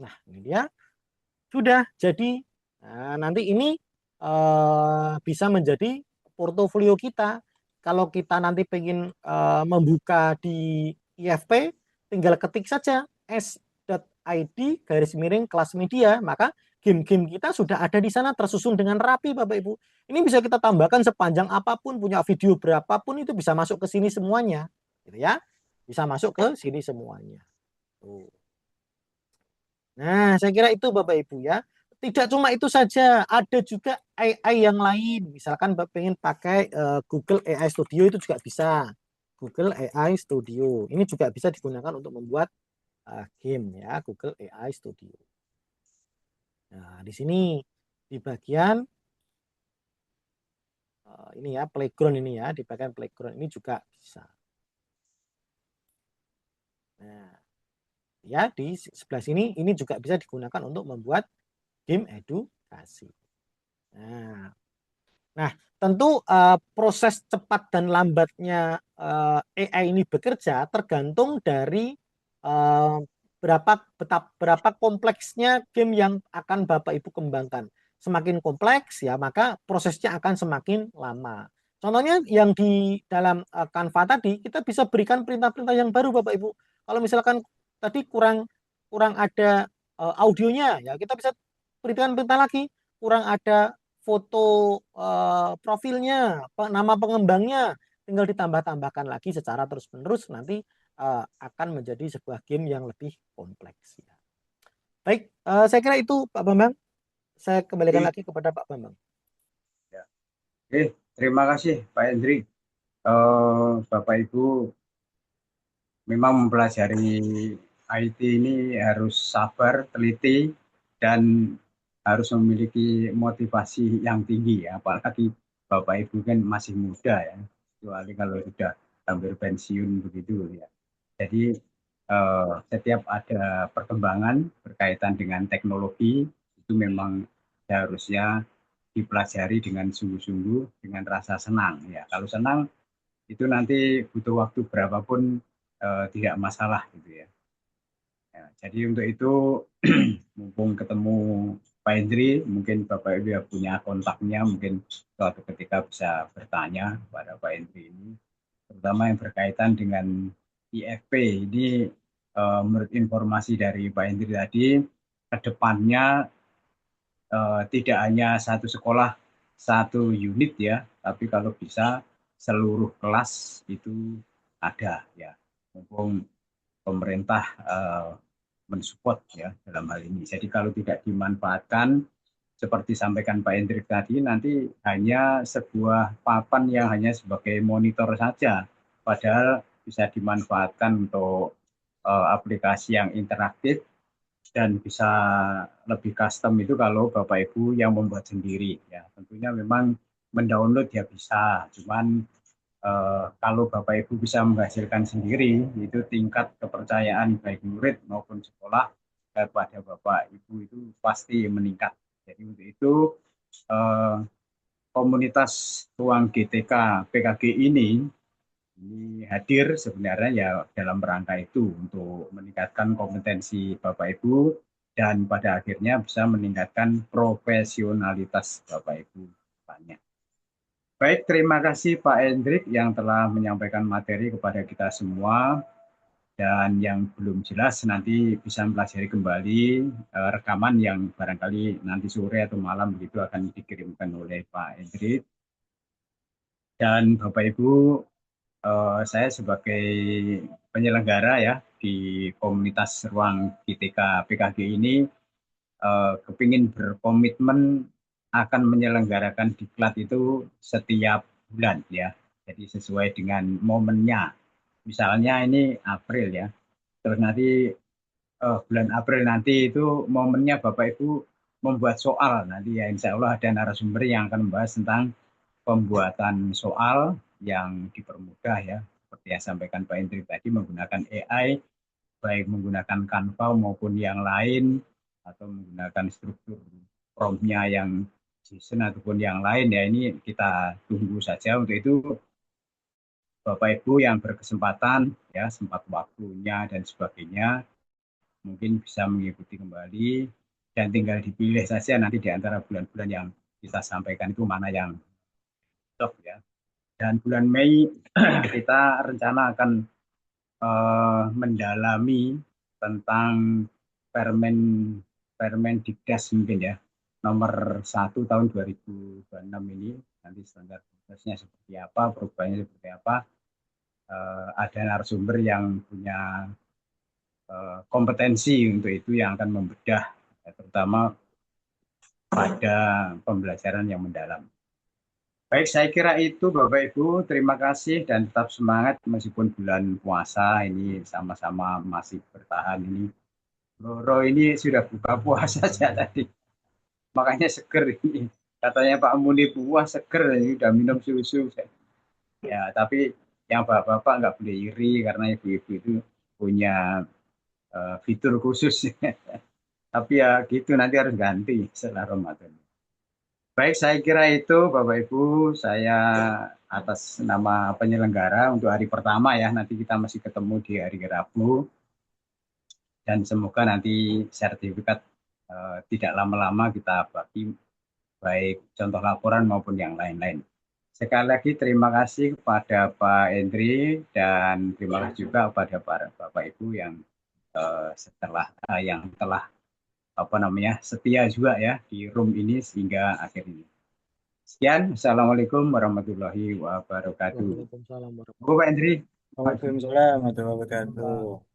Nah, ini dia sudah jadi. Nah, nanti ini bisa menjadi portofolio kita. Kalau kita nanti pengen membuka di IFP, tinggal ketik saja s.id garis miring kelas media, maka game-game kita sudah ada di sana tersusun dengan rapi, Bapak Ibu. Ini bisa kita tambahkan sepanjang apapun, punya video berapapun itu bisa masuk ke sini semuanya, gitu ya. Bisa masuk ke sini semuanya. Tuh. Nah, saya kira itu Bapak Ibu ya. Tidak cuma itu saja, ada juga AI yang lain. Misalkan Bapak pengen pakai Google AI Studio itu juga bisa. Google AI Studio. Ini juga bisa digunakan untuk membuat game ya, Google AI Studio. Nah, di sini di bagian ini ya, playground ini ya, di bagian playground ini juga bisa. Nah, ya di sebelah sini ini juga bisa digunakan untuk membuat game edukasi. Nah, tentu proses cepat dan lambatnya AI ini bekerja tergantung dari uh, berapa kompleksnya game yang akan Bapak Ibu kembangkan. Semakin kompleks ya, maka prosesnya akan semakin lama. Contohnya yang di dalam Canva tadi, kita bisa berikan perintah-perintah yang baru Bapak Ibu. Kalau misalkan tadi kurang kurang ada audionya, ya kita bisa berikan perintah lagi. Kurang ada foto profilnya, nama pengembangnya, tinggal ditambah-tambahkan lagi secara terus-menerus, nanti akan menjadi sebuah game yang lebih kompleks. Ya. Baik, saya kira itu Pak Bambang. Saya kembalikan Oke, lagi kepada Pak Bambang. ya. Oke, terima kasih Pak Hendri. Bapak Ibu memang mempelajari IT ini harus sabar, teliti, dan harus memiliki motivasi yang tinggi ya. Apalagi Bapak Ibu kan masih muda ya, kecuali kalau sudah hampir pensiun begitu ya. Jadi setiap ada perkembangan berkaitan dengan teknologi itu memang seharusnya dipelajari dengan sungguh-sungguh, dengan rasa senang ya. Kalau senang itu nanti butuh waktu berapapun tidak masalah gitu ya. Ya, jadi untuk itu mumpung ketemu Pak Indri, mungkin Bapak Ibu ya punya kontaknya, mungkin suatu ketika bisa bertanya kepada Pak Indri ini, terutama yang berkaitan dengan IFP ini. Menurut informasi dari Pak Indri tadi, kedepannya tidak hanya satu sekolah satu unit ya, tapi kalau bisa seluruh kelas itu ada ya. Mumpung pemerintah mensupport ya dalam hal ini. Jadi kalau tidak dimanfaatkan seperti sampaikan Pak Hendrik tadi, nanti hanya sebuah papan yang hanya sebagai monitor saja, padahal bisa dimanfaatkan untuk aplikasi yang interaktif dan bisa lebih custom itu kalau Bapak Ibu yang membuat sendiri ya. Tentunya memang mendownload ya bisa, cuman kalau Bapak Ibu bisa menghasilkan sendiri, itu tingkat kepercayaan baik murid maupun sekolah kepada Bapak Ibu itu pasti meningkat. Jadi untuk itu eh, komunitas ruang GTK PKG ini hadir sebenarnya ya dalam rangka itu untuk meningkatkan kompetensi Bapak Ibu dan pada akhirnya bisa meningkatkan profesionalitas Bapak Ibu. Banyak. Baik, terima kasih Pak Hendrik yang telah menyampaikan materi kepada kita semua. Dan yang belum jelas nanti bisa mempelajari kembali rekaman yang barangkali nanti sore atau malam begitu akan dikirimkan oleh Pak Hendrik. Dan Bapak Ibu, saya sebagai penyelenggara ya di komunitas ruang GTK PKG ini kepingin berkomitmen akan menyelenggarakan diklat itu setiap bulan ya. Jadi sesuai dengan momennya. Misalnya ini April ya. Terus nanti bulan April nanti itu momennya Bapak Ibu membuat soal. Nanti ya insya Allah ada narasumber yang akan membahas tentang pembuatan soal yang dipermudah ya. Seperti yang sampaikan Pak Indri tadi menggunakan AI, baik menggunakan Canva maupun yang lain, atau menggunakan struktur prompt-nya yang JSON ataupun yang lain ya, ini kita tunggu saja. Untuk itu Bapak Ibu yang berkesempatan ya sempat waktunya dan sebagainya mungkin bisa mengikuti kembali dan tinggal dipilih saja nanti di antara bulan-bulan yang kita sampaikan itu mana yang cocok ya. Dan bulan Mei kita rencana akan mendalami tentang Permen Permendikdas mungkin ya nomor 1 tahun 2026 ini, nanti standar prosesnya seperti apa, perubahannya seperti apa. Ada narasumber yang punya kompetensi untuk itu yang akan membedah terutama pada pembelajaran yang mendalam. Baik, saya kira itu Bapak Ibu, terima kasih dan tetap semangat meskipun bulan puasa ini sama-sama masih bertahan ini. Roro ini sudah buka puasa saja tadi, makanya seger ini. Katanya Pak Muni puas seger, ini udah minum susu. Ya, tapi yang bapak-bapak nggak boleh iri karena ibu-ibu itu punya fitur khusus. Tapi ya gitu nanti harus ganti setelah Ramadan. Baik, saya kira itu Bapak Ibu, saya atas nama penyelenggara untuk hari pertama ya, nanti kita masih ketemu di hari Rabu. Dan semoga nanti sertifikat tidak lama-lama kita bagi, baik contoh laporan maupun yang lain-lain. Sekali lagi terima kasih kepada Pak Hendri dan terima kasih juga kepada para Bapak Ibu yang yang telah setia juga ya di room ini sehingga akhir ini. Sekian, Assalamualaikum warahmatullahi wabarakatuh. Waalaikumsalam warahmatullahi Bu Pak Hendri. Waalaikumsalam warahmatullahi wabarakatuh.